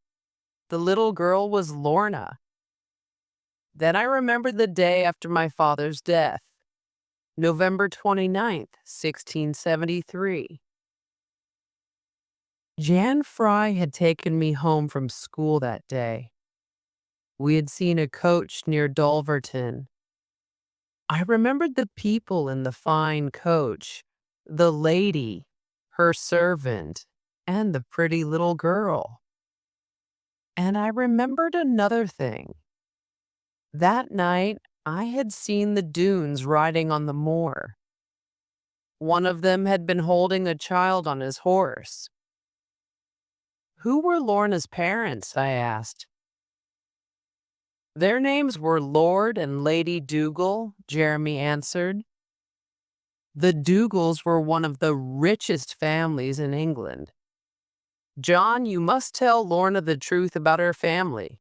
The little girl was Lorna. Then I remembered the day after my father's death, November 29th, 1673. Jan Fry had taken me home from school that day. We had seen a coach near Dulverton. I remembered the people in the fine coach, the lady, her servant, and the pretty little girl. And I remembered another thing. That night, I had seen the Dunes riding on the moor. One of them had been holding a child on his horse. Who were Lorna's parents? I asked. Their names were Lord and Lady Dougal, Jeremy answered. The Dougals were one of the richest families in England. John, you must tell Lorna the truth about her family.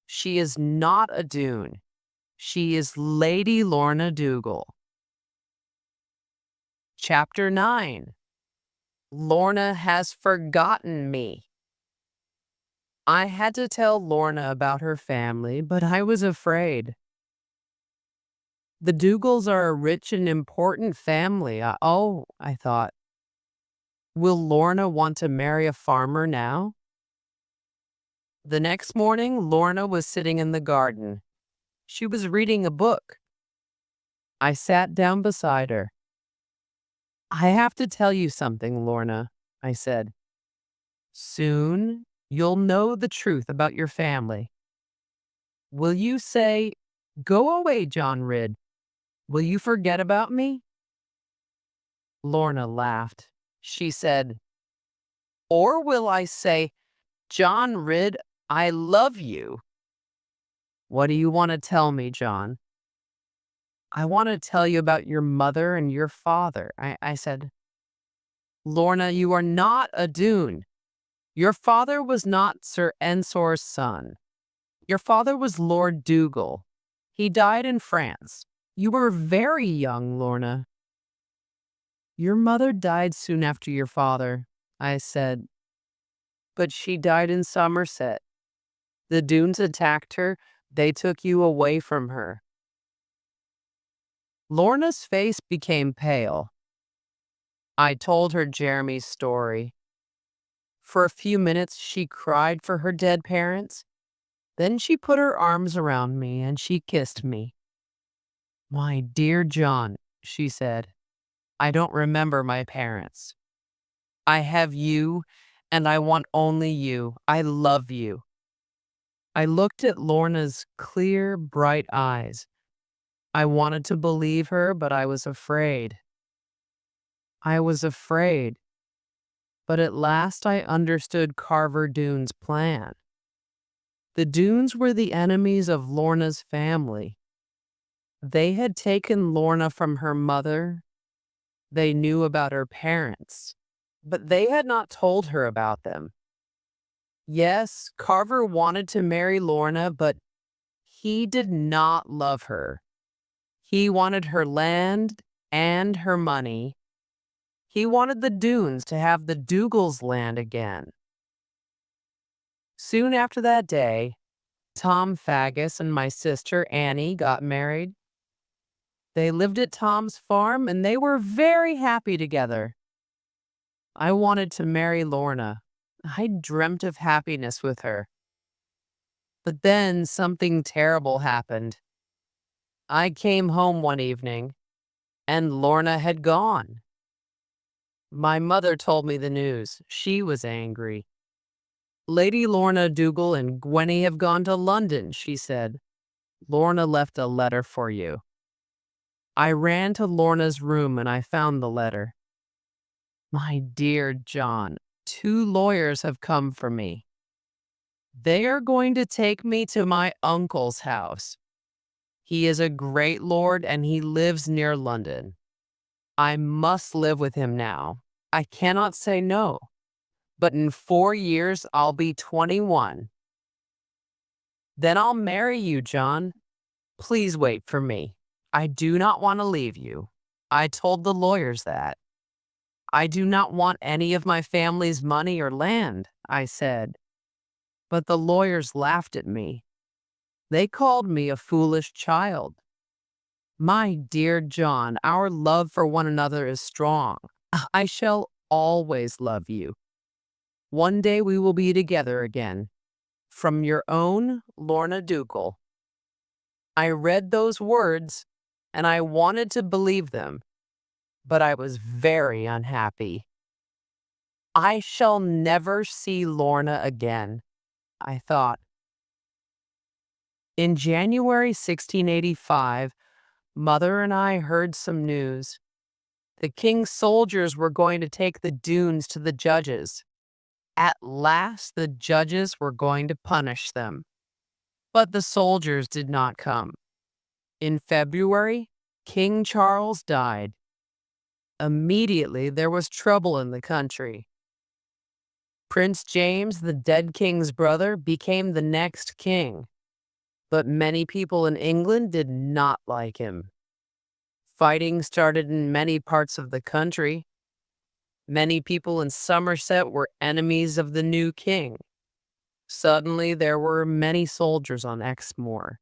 She is not a Dune. She is Lady Lorna Dougal. Chapter 9. Lorna has forgotten me. I had to tell Lorna about her family, but I was afraid. The Dougals are a rich and important family. I thought. Will Lorna want to marry a farmer now? The next morning, Lorna was sitting in the garden. She was reading a book. I sat down beside her. I have to tell you something, Lorna, I said. Soon, you'll know the truth about your family. Will you say, "Go away, John Ridd"? Will you forget about me? Lorna laughed. She said, or will I say, "John Ridd, I love you"? What do you want to tell me, John? I want to tell you about your mother and your father. I said, Lorna, you are not a Dune. Your father was not Sir Ensor's son. Your father was Lord Dougal. He died in France. You were very young, Lorna. Your mother died soon after your father, I said. But she died in Somerset. The Dunes attacked her. They took you away from her. Lorna's face became pale. I told her Jeremy's story. For a few minutes, she cried for her dead parents. Then she put her arms around me and she kissed me. My dear John, she said, I don't remember my parents. I have you, and I want only you. I love you. I looked at Lorna's clear, bright eyes. I wanted to believe her, but I was afraid. I was afraid. But at last I understood Carver Dune's plan. The Dunes were the enemies of Lorna's family. They had taken Lorna from her mother. They knew about her parents, but they had not told her about them. Yes, Carver wanted to marry Lorna, but he did not love her. He wanted her land and her money. He wanted the Dunes to have the Dougals' land again. Soon after that day, Tom Faggus and my sister Annie got married. They lived at Tom's farm and they were very happy together. I wanted to marry Lorna. I dreamt of happiness with her. But then something terrible happened. I came home one evening and Lorna had gone. My mother told me the news. She was angry. Lady Lorna Dougal and Gwenny have gone to London, she said. Lorna left a letter for you. I ran to Lorna's room and I found the letter. My dear John, 2 lawyers have come for me. They are going to take me to my uncle's house. He is a great lord and he lives near London. I must live with him now. I cannot say no. But in 4 years, I'll be 21. Then I'll marry you, John. Please wait for me. I do not want to leave you. I told the lawyers that. I do not want any of my family's money or land, I said. But the lawyers laughed at me. They called me a foolish child. My dear John, our love for one another is strong. I shall always love you. One day we will be together again. From your own Lorna Dougal. I read those words, and I wanted to believe them, but I was very unhappy. I shall never see Lorna again, I thought. In January 1685, Mother and I heard some news. The king's soldiers were going to take the dunes to the judges. At last, the judges were going to punish them. But the soldiers did not come. In February, King Charles died. Immediately, there was trouble in the country. Prince James, the dead king's brother, became the next king. But many people in England did not like him. Fighting started in many parts of the country. Many people in Somerset were enemies of the new king. Suddenly, there were many soldiers on Exmoor.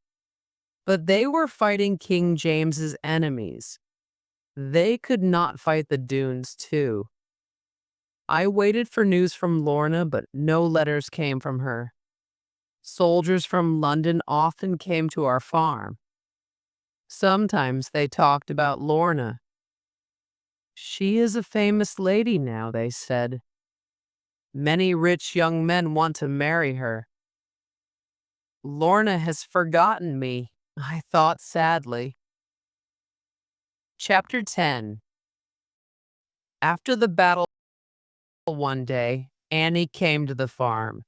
But they were fighting King James's enemies. They could not fight the Dunes too. I waited for news from Lorna, but no letters came from her. Soldiers from London often came to our farm. Sometimes they talked about Lorna. She is a famous lady now, they said. Many rich young men want to marry her. Lorna has forgotten me, I thought sadly. Chapter 10. After the battle one day, Annie came to the farm.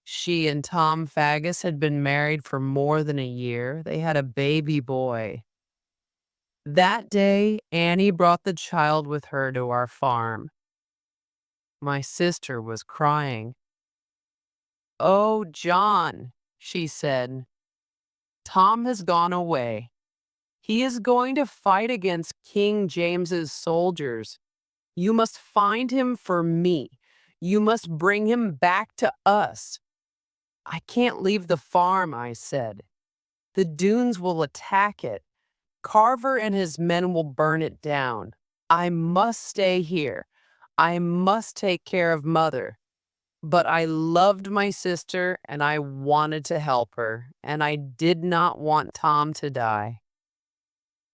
She and Tom Faggus had been married for more than a year. They had a baby boy. That day, Annie brought the child with her to our farm. My sister was crying. "Oh, John," she said, "Tom has gone away. He is going to fight against King James's soldiers. You must find him for me. You must bring him back to us." "I can't leave the farm," I said. "The Dunes will attack it. Carver and his men will burn it down. I must stay here. I must take care of Mother." But I loved my sister and I wanted to help her, and I did not want Tom to die.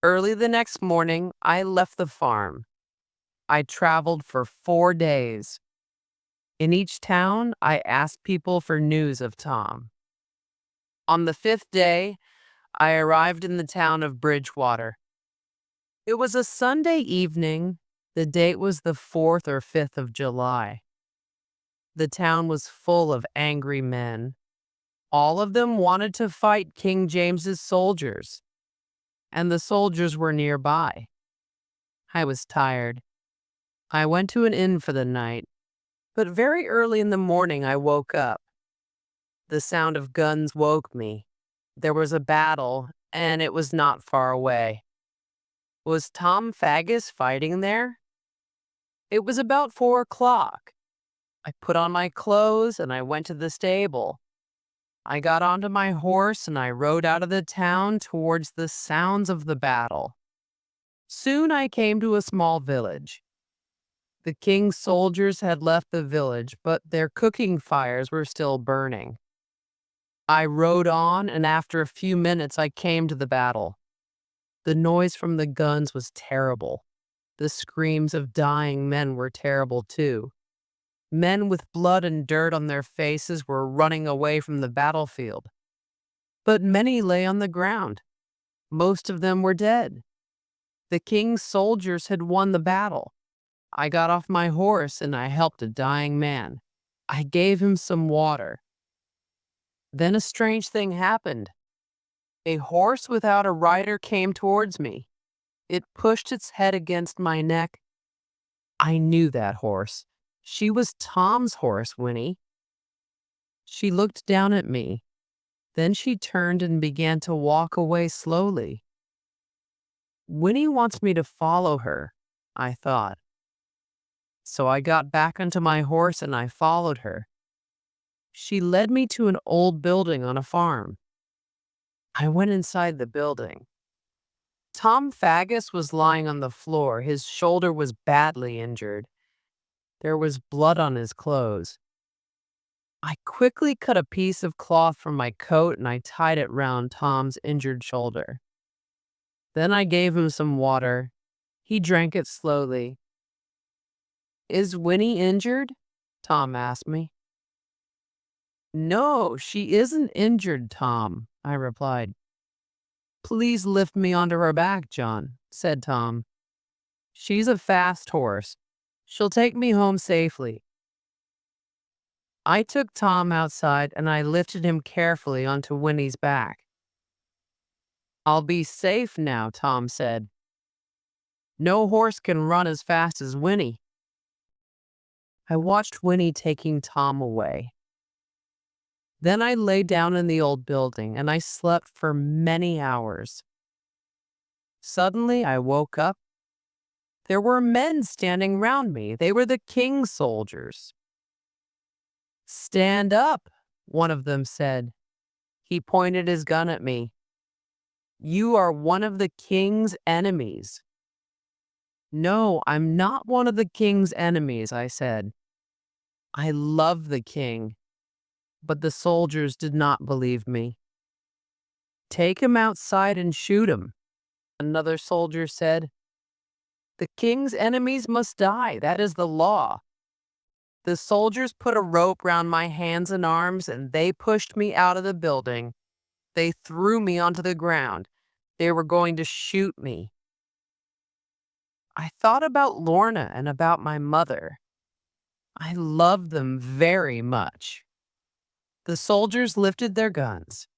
Early the next morning, I left the farm. I traveled for 4 days. In each town, I asked people for news of Tom. On the fifth day, I arrived in the town of Bridgewater. It was a Sunday evening. The date was the 4th or 5th of July. The town was full of angry men. All of them wanted to fight King James's soldiers, and the soldiers were nearby. I was tired. I went to an inn for the night, but very early in the morning I woke up. The sound of guns woke me. There was a battle, and it was not far away. Was Tom Faggus fighting there? It was about 4 o'clock. I put on my clothes and I went to the stable. I got onto my horse and I rode out of the town towards the sounds of the battle. Soon I came to a small village. The king's soldiers had left the village, but their cooking fires were still burning. I rode on, and after a few minutes I came to the battle. The noise from the guns was terrible. The screams of dying men were terrible too. Men with blood and dirt on their faces were running away from the battlefield. But many lay on the ground. Most of them were dead. The king's soldiers had won the battle. I got off my horse and I helped a dying man. I gave him some water. Then a strange thing happened. A horse without a rider came towards me. It pushed its head against my neck. I knew that horse. She was Tom's horse, Winnie. She looked down at me. Then she turned and began to walk away slowly. Winnie wants me to follow her, I thought. So I got back onto my horse and I followed her. She led me to an old building on a farm. I went inside the building. Tom Faggus was lying on the floor. His shoulder was badly injured. There was blood on his clothes. I quickly cut a piece of cloth from my coat and I tied it round Tom's injured shoulder. Then I gave him some water. He drank it slowly. "Is Winnie injured?" Tom asked me. "No, she isn't injured, Tom," I replied. "Please lift me onto her back, John," said Tom. "She's a fast horse. She'll take me home safely." I took Tom outside and I lifted him carefully onto Winnie's back. "I'll be safe now," Tom said. "No horse can run as fast as Winnie." I watched Winnie taking Tom away. Then I lay down in the old building and I slept for many hours. Suddenly I woke up. There were men standing round me. They were the king's soldiers. "Stand up," one of them said. He pointed his gun at me. "You are one of the king's enemies." "No, I'm not one of the king's enemies," I said. "I love the king." But the soldiers did not believe me. "Take him outside and shoot him," another soldier said. "The king's enemies must die. That is the law." The soldiers put a rope round my hands and arms and they pushed me out of the building. They threw me onto the ground. They were going to shoot me. I thought about Lorna and about my mother. I loved them very much. The soldiers lifted their guns.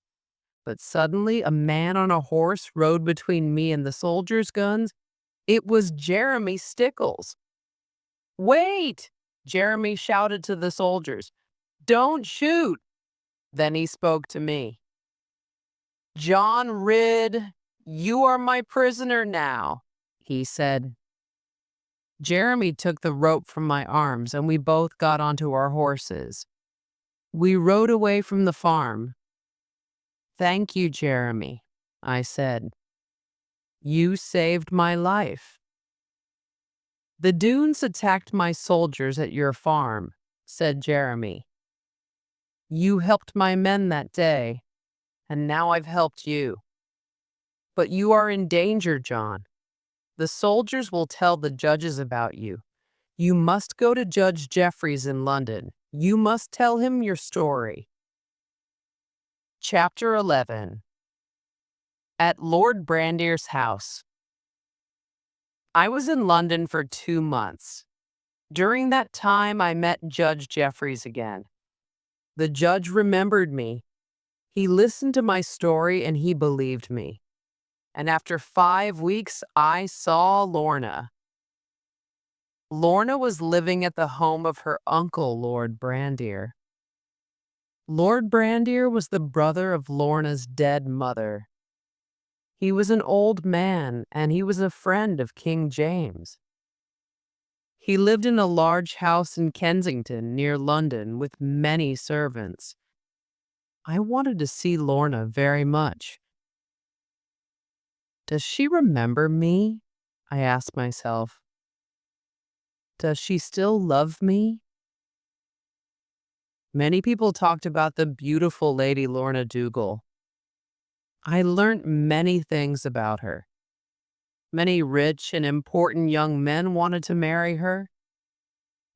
But suddenly a man on a horse rode between me and the soldiers' guns. It was Jeremy Stickles. "Wait!" Jeremy shouted to the soldiers. "Don't shoot!" Then he spoke to me. "John Ridd, you are my prisoner now," he said. Jeremy took the rope from my arms and we both got onto our horses. We rode away from the farm. "Thank you, Jeremy," I said. "You saved my life." "The Dunes attacked my soldiers at your farm," said Jeremy. "You helped my men that day, and now I've helped you. But you are in danger, John. The soldiers will tell the judges about you. You must go to Judge Jeffreys in London. You must tell him your story." Chapter 11. At Lord Brandier's house. I was in London for 2 months. During that time, I met Judge Jeffreys again. The judge remembered me. He listened to my story and he believed me. And after 5 weeks, I saw Lorna. Lorna was living at the home of her uncle, Lord Brandier. Lord Brandier was the brother of Lorna's dead mother. He was an old man and he was a friend of King James. He lived in a large house in Kensington near London with many servants. I wanted to see Lorna very much. Does she remember me? I asked myself. Does she still love me? Many people talked about the beautiful Lady Lorna Dougal. I learnt many things about her. Many rich and important young men wanted to marry her,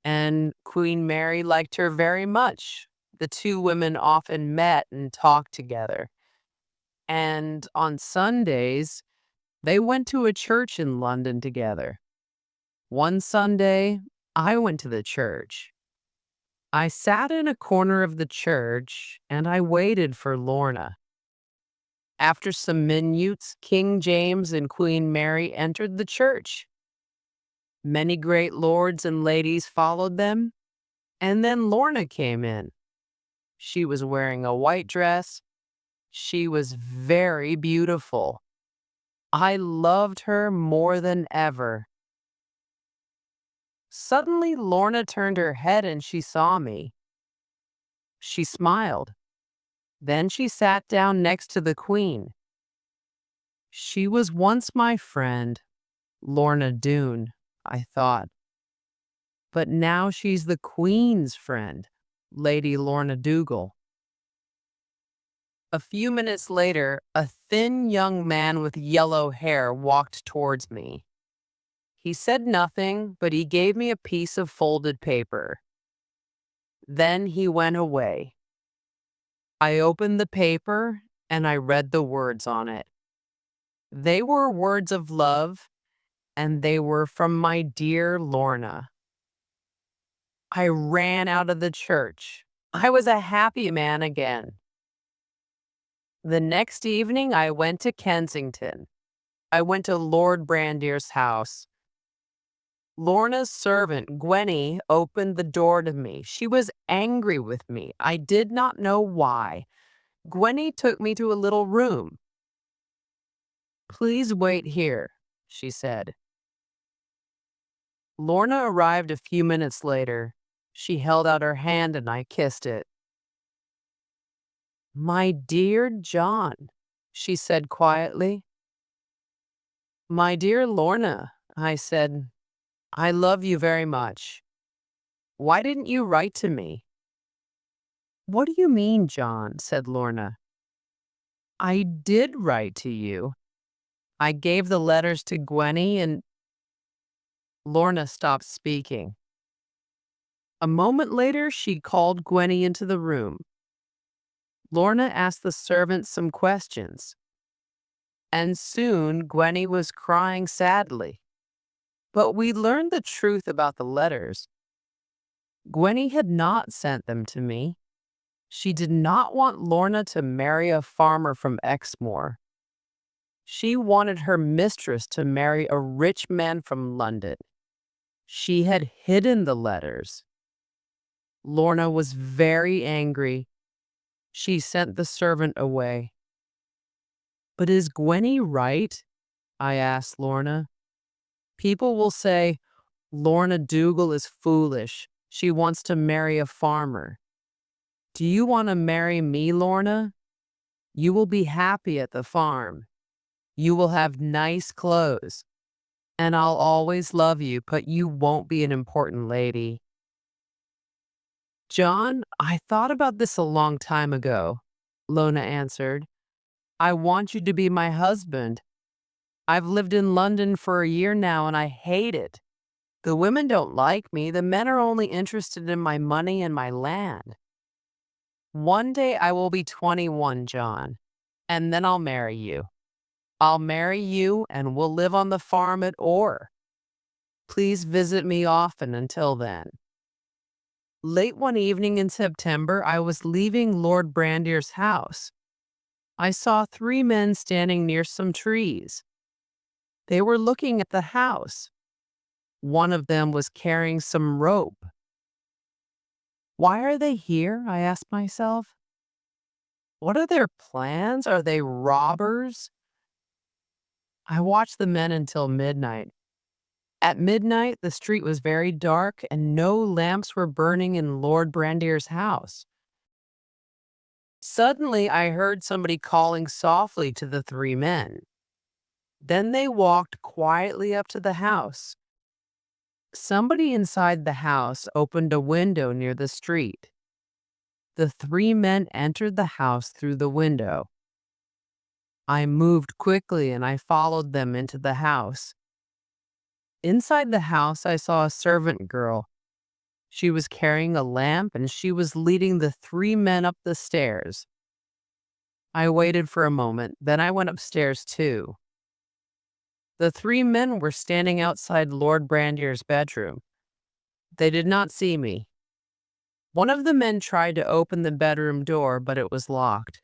and Queen Mary liked her very much. The two women often met and talked together. And on Sundays, they went to a church in London together. One Sunday, I went to the church. I sat in a corner of the church and I waited for Lorna. After some minutes, King James and Queen Mary entered the church. Many great lords and ladies followed them, and then Lorna came in. She was wearing a white dress. She was very beautiful. I loved her more than ever. Suddenly, Lorna turned her head and she saw me. She smiled. Then she sat down next to the Queen. She was once my friend, Lorna Doone, I thought. But now she's the Queen's friend, Lady Lorna Dougal. A few minutes later, a thin young man with yellow hair walked towards me. He said nothing, but he gave me a piece of folded paper. Then he went away. I opened the paper and I read the words on it. They were words of love, and they were from my dear Lorna. I ran out of the church. I was a happy man again. The next evening, I went to Kensington. I went to Lord Brandier's house. Lorna's servant, Gwenny, opened the door to me. She was angry with me. I did not know why. Gwenny took me to a little room. "Please wait here," she said. Lorna arrived a few minutes later. She held out her hand and I kissed it. "My dear John," she said quietly. "My dear Lorna," I said, "I love you very much. Why didn't you write to me?" "What do you mean, John?" said Lorna. "I did write to you. I gave the letters to Gwenny and—" Lorna stopped speaking. A moment later, she called Gwenny into the room. Lorna asked the servant some questions, and soon Gwenny was crying sadly. But we learned the truth about the letters. Gwenny had not sent them to me. She did not want Lorna to marry a farmer from Exmoor. She wanted her mistress to marry a rich man from London. She had hidden the letters. Lorna was very angry. She sent the servant away. "But is Gwenny right?" I asked Lorna. "People will say, Lorna Dougal is foolish. She wants to marry a farmer. Do you want to marry me, Lorna? You will be happy at the farm. You will have nice clothes. And I'll always love you, but you won't be an important lady." "John, I thought about this a long time ago," Lorna answered. "I want you to be my husband. I've lived in London for a year now and I hate it. The women don't like me. The men are only interested in my money and my land. One day I will be 21, John, and then I'll marry you. I'll marry you and we'll live on the farm at Oare. Please visit me often until then." Late one evening in September, I was leaving Lord Brandier's house. I saw 3 men standing near some trees. They were looking at the house. One of them was carrying some rope. Why are they here? I asked myself. What are their plans? Are they robbers? I watched the men until midnight. At midnight, the street was very dark and no lamps were burning in Lord Brandier's house. Suddenly, I heard somebody calling softly to the 3 men. Then they walked quietly up to the house. Somebody inside the house opened a window near the street. The 3 men entered the house through the window. I moved quickly and I followed them into the house. Inside the house, I saw a servant girl. She was carrying a lamp and she was leading the 3 men up the stairs. I waited for a moment, then I went upstairs too. The 3 men were standing outside Lord Brandier's bedroom. They did not see me. One of the men tried to open the bedroom door, but it was locked.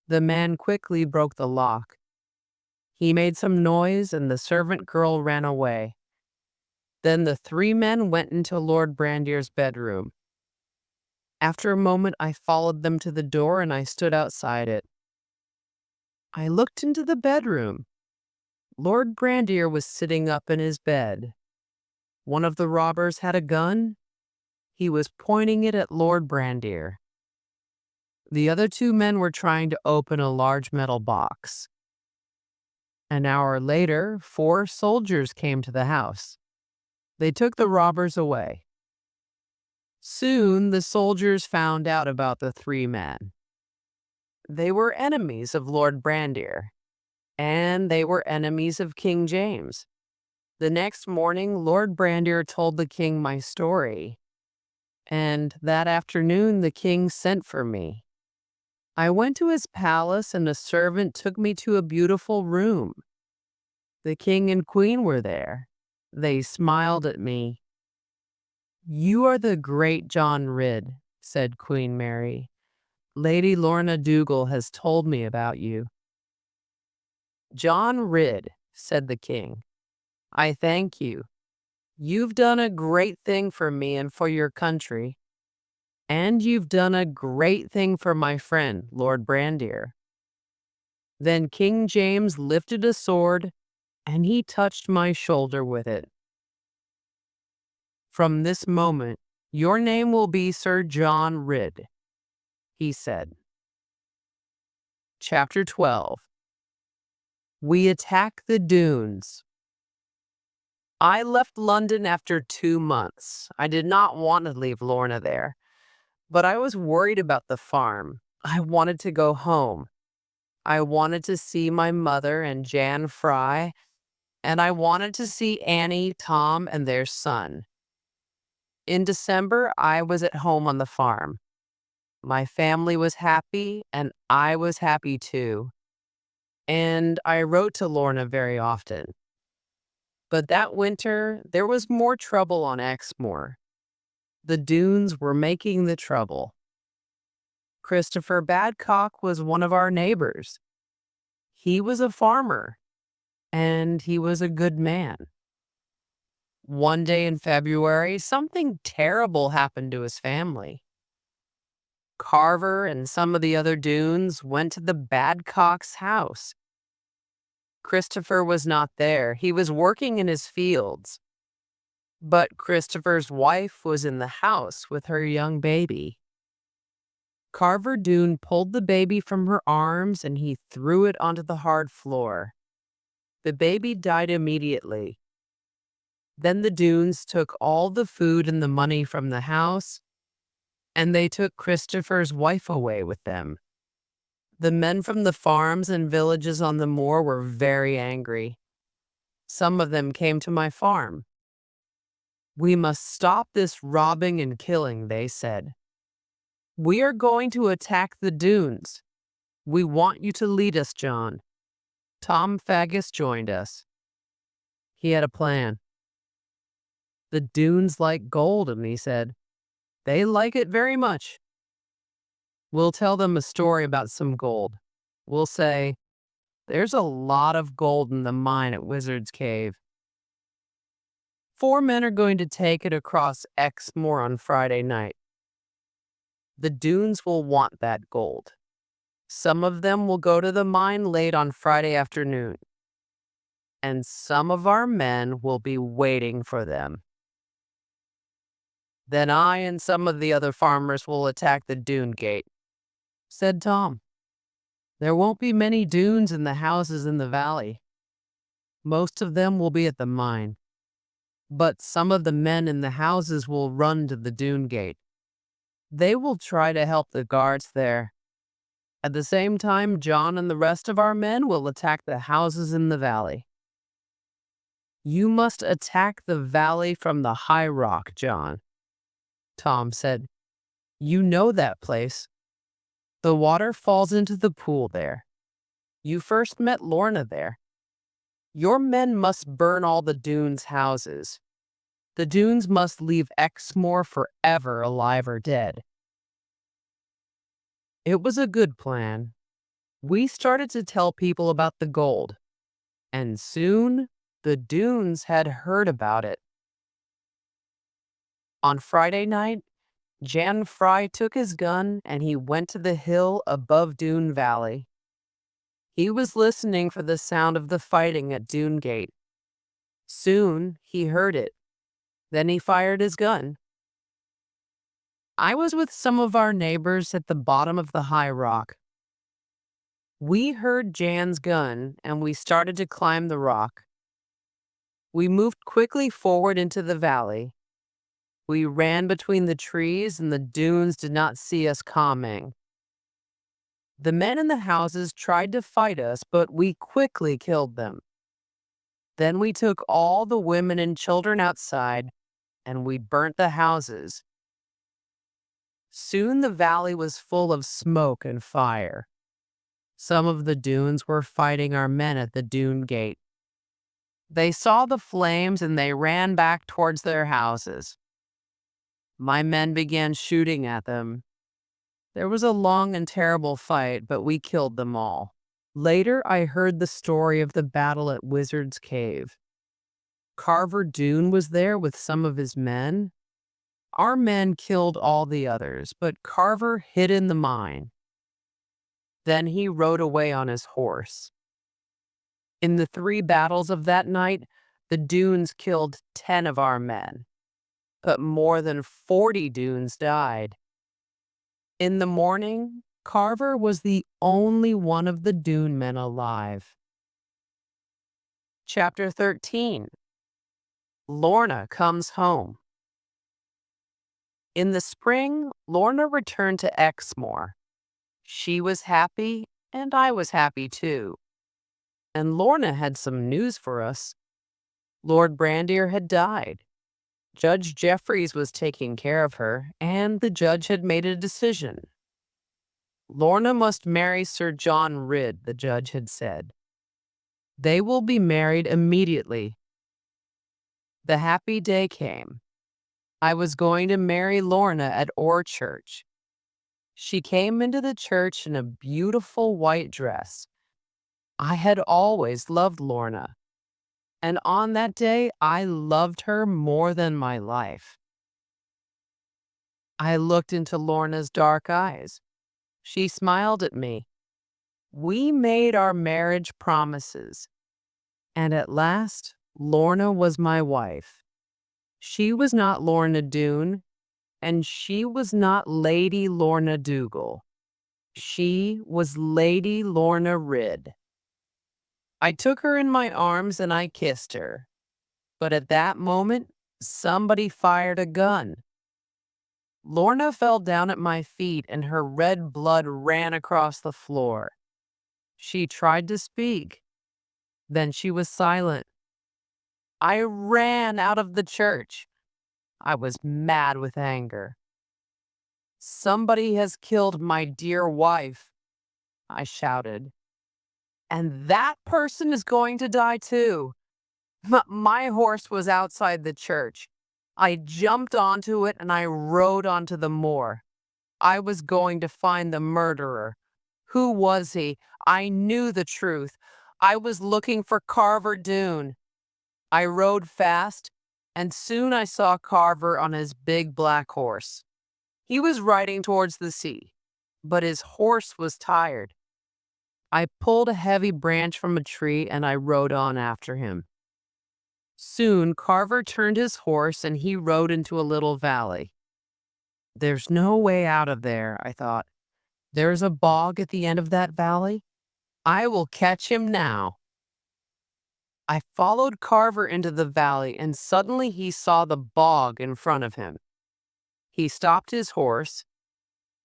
The man quickly broke the lock. He made some noise and the servant girl ran away. Then the 3 men went into Lord Brandier's bedroom. After a moment, I followed them to the door and I stood outside it. I looked into the bedroom. Lord Brandier was sitting up in his bed. One of the robbers had a gun. He was pointing it at Lord Brandir. The other two men were trying to open a large metal box. An hour later, 4 soldiers came to the house. They took the robbers away. Soon, the soldiers found out about the 3 men. They were enemies of Lord Brandir, and they were enemies of King James. The next morning, Lord Brandir told the king my story, and that afternoon the king sent for me. I went to his palace, and a servant took me to a beautiful room. The king and queen were there. They smiled at me. "You are the great John Ridd," said Queen Mary. "Lady Lorna Dougal has told me about you." "John Ridd," said the king, "I thank you. You've done a great thing for me and for your country. And you've done a great thing for my friend, Lord Brandir." Then King James lifted a sword, and he touched my shoulder with it. "From this moment, your name will be Sir John Ridd," he said. Chapter 12. We attack the dunes. I left London after 2 months. I did not want to leave Lorna there, but I was worried about the farm. I wanted to go home. I wanted to see my mother and Jan Fry, and I wanted to see Annie, Tom, and their son. In December, I was at home on the farm. My family was happy, and I was happy too. And I wrote to Lorna very often. But that winter, there was more trouble on Exmoor. The dunes were making the trouble. Christopher Badcock was one of our neighbors. He was a farmer, and he was a good man. One day in February, something terrible happened to his family. Carver and some of the other dunes went to the Badcock's house. Christopher was not there. He was working in his fields. But Christopher's wife was in the house with her young baby. Carver Doone pulled the baby from her arms and he threw it onto the hard floor. The baby died immediately. Then the Doones took all the food and the money from the house, and they took Christopher's wife away with them. The men from the farms and villages on the moor were very angry. Some of them came to my farm. "We must stop this robbing and killing," they said. "We are going to attack the dunes. We want you to lead us, John." Tom Faggus joined us. He had a plan. "The dunes like gold," and he said. "They like it very much. We'll tell them a story about some gold. We'll say, 'There's a lot of gold in the mine at Wizard's Cave. 4 men are going to take it across Exmoor on Friday night. The dunes will want that gold. Some of them will go to the mine late on Friday afternoon. And some of our men will be waiting for them. Then I and some of the other farmers will attack the dune gate," said Tom. "There won't be many dunes in the houses in the valley. Most of them will be at the mine. But some of the men in the houses will run to the dune gate. They will try to help the guards there. At the same time, John and the rest of our men will attack the houses in the valley." "You must attack the valley from the high rock, John," Tom said. "You know that place. The water falls into the pool there. You first met Lorna there. Your men must burn all the dunes' houses. The dunes must leave Exmoor forever, alive or dead." It was a good plan. We started to tell people about the gold, and soon the dunes had heard about it. On Friday night, Jan Fry took his gun and he went to the hill above Dune Valley. He was listening for the sound of the fighting at Dune Gate. Soon he heard it. Then he fired his gun. I was with some of our neighbors at the bottom of the high rock. We heard Jan's gun and we started to climb the rock. We moved quickly forward into the valley. We ran between the trees and the dunes did not see us coming. The men in the houses tried to fight us, but we quickly killed them. Then we took all the women and children outside and we burnt the houses. Soon the valley was full of smoke and fire. Some of the dunes were fighting our men at the dune gate. They saw the flames and they ran back towards their houses. My men began shooting at them. There was a long and terrible fight, but we killed them all. Later, I heard the story of the battle at Wizard's Cave. Carver Doone was there with some of his men. Our men killed all the others, but Carver hid in the mine. Then he rode away on his horse. In the 3 battles of that night, the Doones killed 10 of our men, but more than 40 Doones died. In the morning, Carver was the only one of the Doone men alive. Chapter 13. Lorna comes home. In the spring, Lorna returned to Exmoor. She was happy, and I was happy too. And Lorna had some news for us. Lord Brandir had died. Judge Jeffreys was taking care of her, and the judge had made a decision. Lorna must marry Sir John Ridd, the judge had said. They will be married immediately. The happy day came. I was going to marry Lorna at Oare Church. She came into the church in a beautiful white dress. I had always loved Lorna, and on that day I loved her more than my life. I looked into Lorna's dark eyes. She smiled at me. We made our marriage promises, and at last Lorna was my wife. She was not Lorna Doone, and she was not Lady Lorna Dougal. She was Lady Lorna Ridd. I took her in my arms and I kissed her. But at that moment, somebody fired a gun. Lorna fell down at my feet and her red blood ran across the floor. She tried to speak. Then she was silent. I ran out of the church. I was mad with anger. Somebody has killed my dear wife, I shouted. And that person is going to die too. My horse was outside the church. I jumped onto it and I rode onto the moor. I was going to find the murderer. Who was he? I knew the truth. I was looking for Carver Doone. I rode fast, and soon I saw Carver on his big black horse. He was riding towards the sea, but his horse was tired. I pulled a heavy branch from a tree and I rode on after him. Soon Carver turned his horse and he rode into a little valley. There's no way out of there, I thought. There's a bog at the end of that valley. I will catch him now. I followed Carver into the valley and suddenly he saw the bog in front of him. He stopped his horse.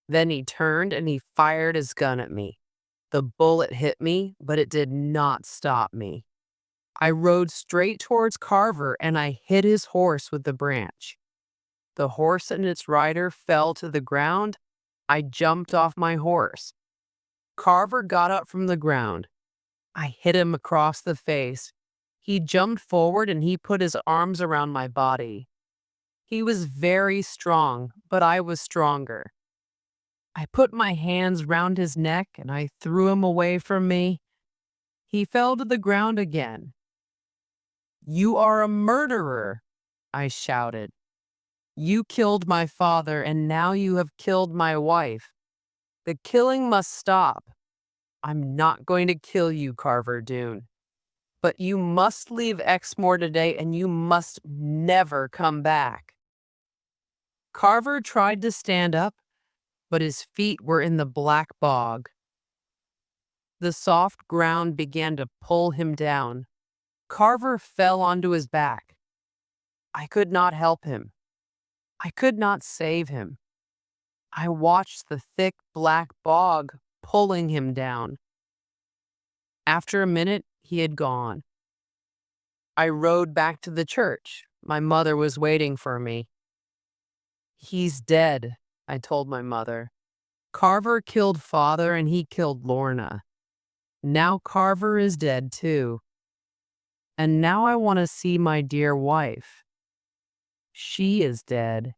Then he turned and he fired his gun at me. The bullet hit me, but it did not stop me. I rode straight towards Carver and I hit his horse with the branch. The horse and its rider fell to the ground. I jumped off my horse. Carver got up from the ground. I hit him across the face. He jumped forward and he put his arms around my body. He was very strong, but I was stronger. I put my hands round his neck and I threw him away from me. He fell to the ground again. You are a murderer, I shouted. You killed my father and now you have killed my wife. The killing must stop. I'm not going to kill you, Carver Doone. But you must leave Exmoor today and you must never come back. Carver tried to stand up, but his feet were in the black bog. The soft ground began to pull him down. Carver fell onto his back. I could not help him. I could not save him. I watched the thick black bog pulling him down. After a minute, he had gone. I rode back to the church. My mother was waiting for me. He's dead, I told my mother. Carver killed father and he killed Lorna. Now Carver is dead too. And now I want to see my dear wife. She is dead,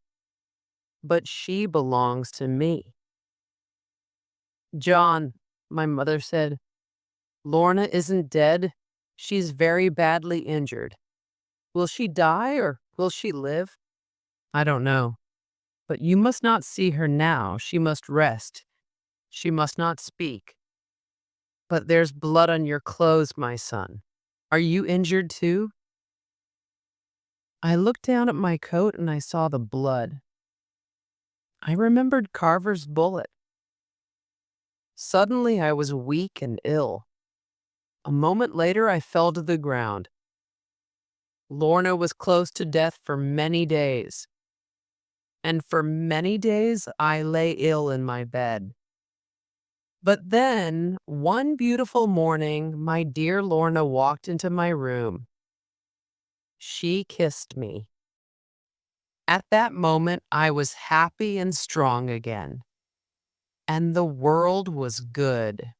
but she belongs to me. John, my mother said, Lorna isn't dead. She's very badly injured. Will she die or will she live? I don't know. But you must not see her now. She must rest. She must not speak. But there's blood on your clothes, my son. Are you injured too? I looked down at my coat and I saw the blood. I remembered Carver's bullet. Suddenly I was weak and ill. A moment later I fell to the ground. Lorna was close to death for many days. And for many days I lay ill in my bed. But then, one beautiful morning, my dear Lorna walked into my room. She kissed me. At that moment, I was happy and strong again. And the world was good.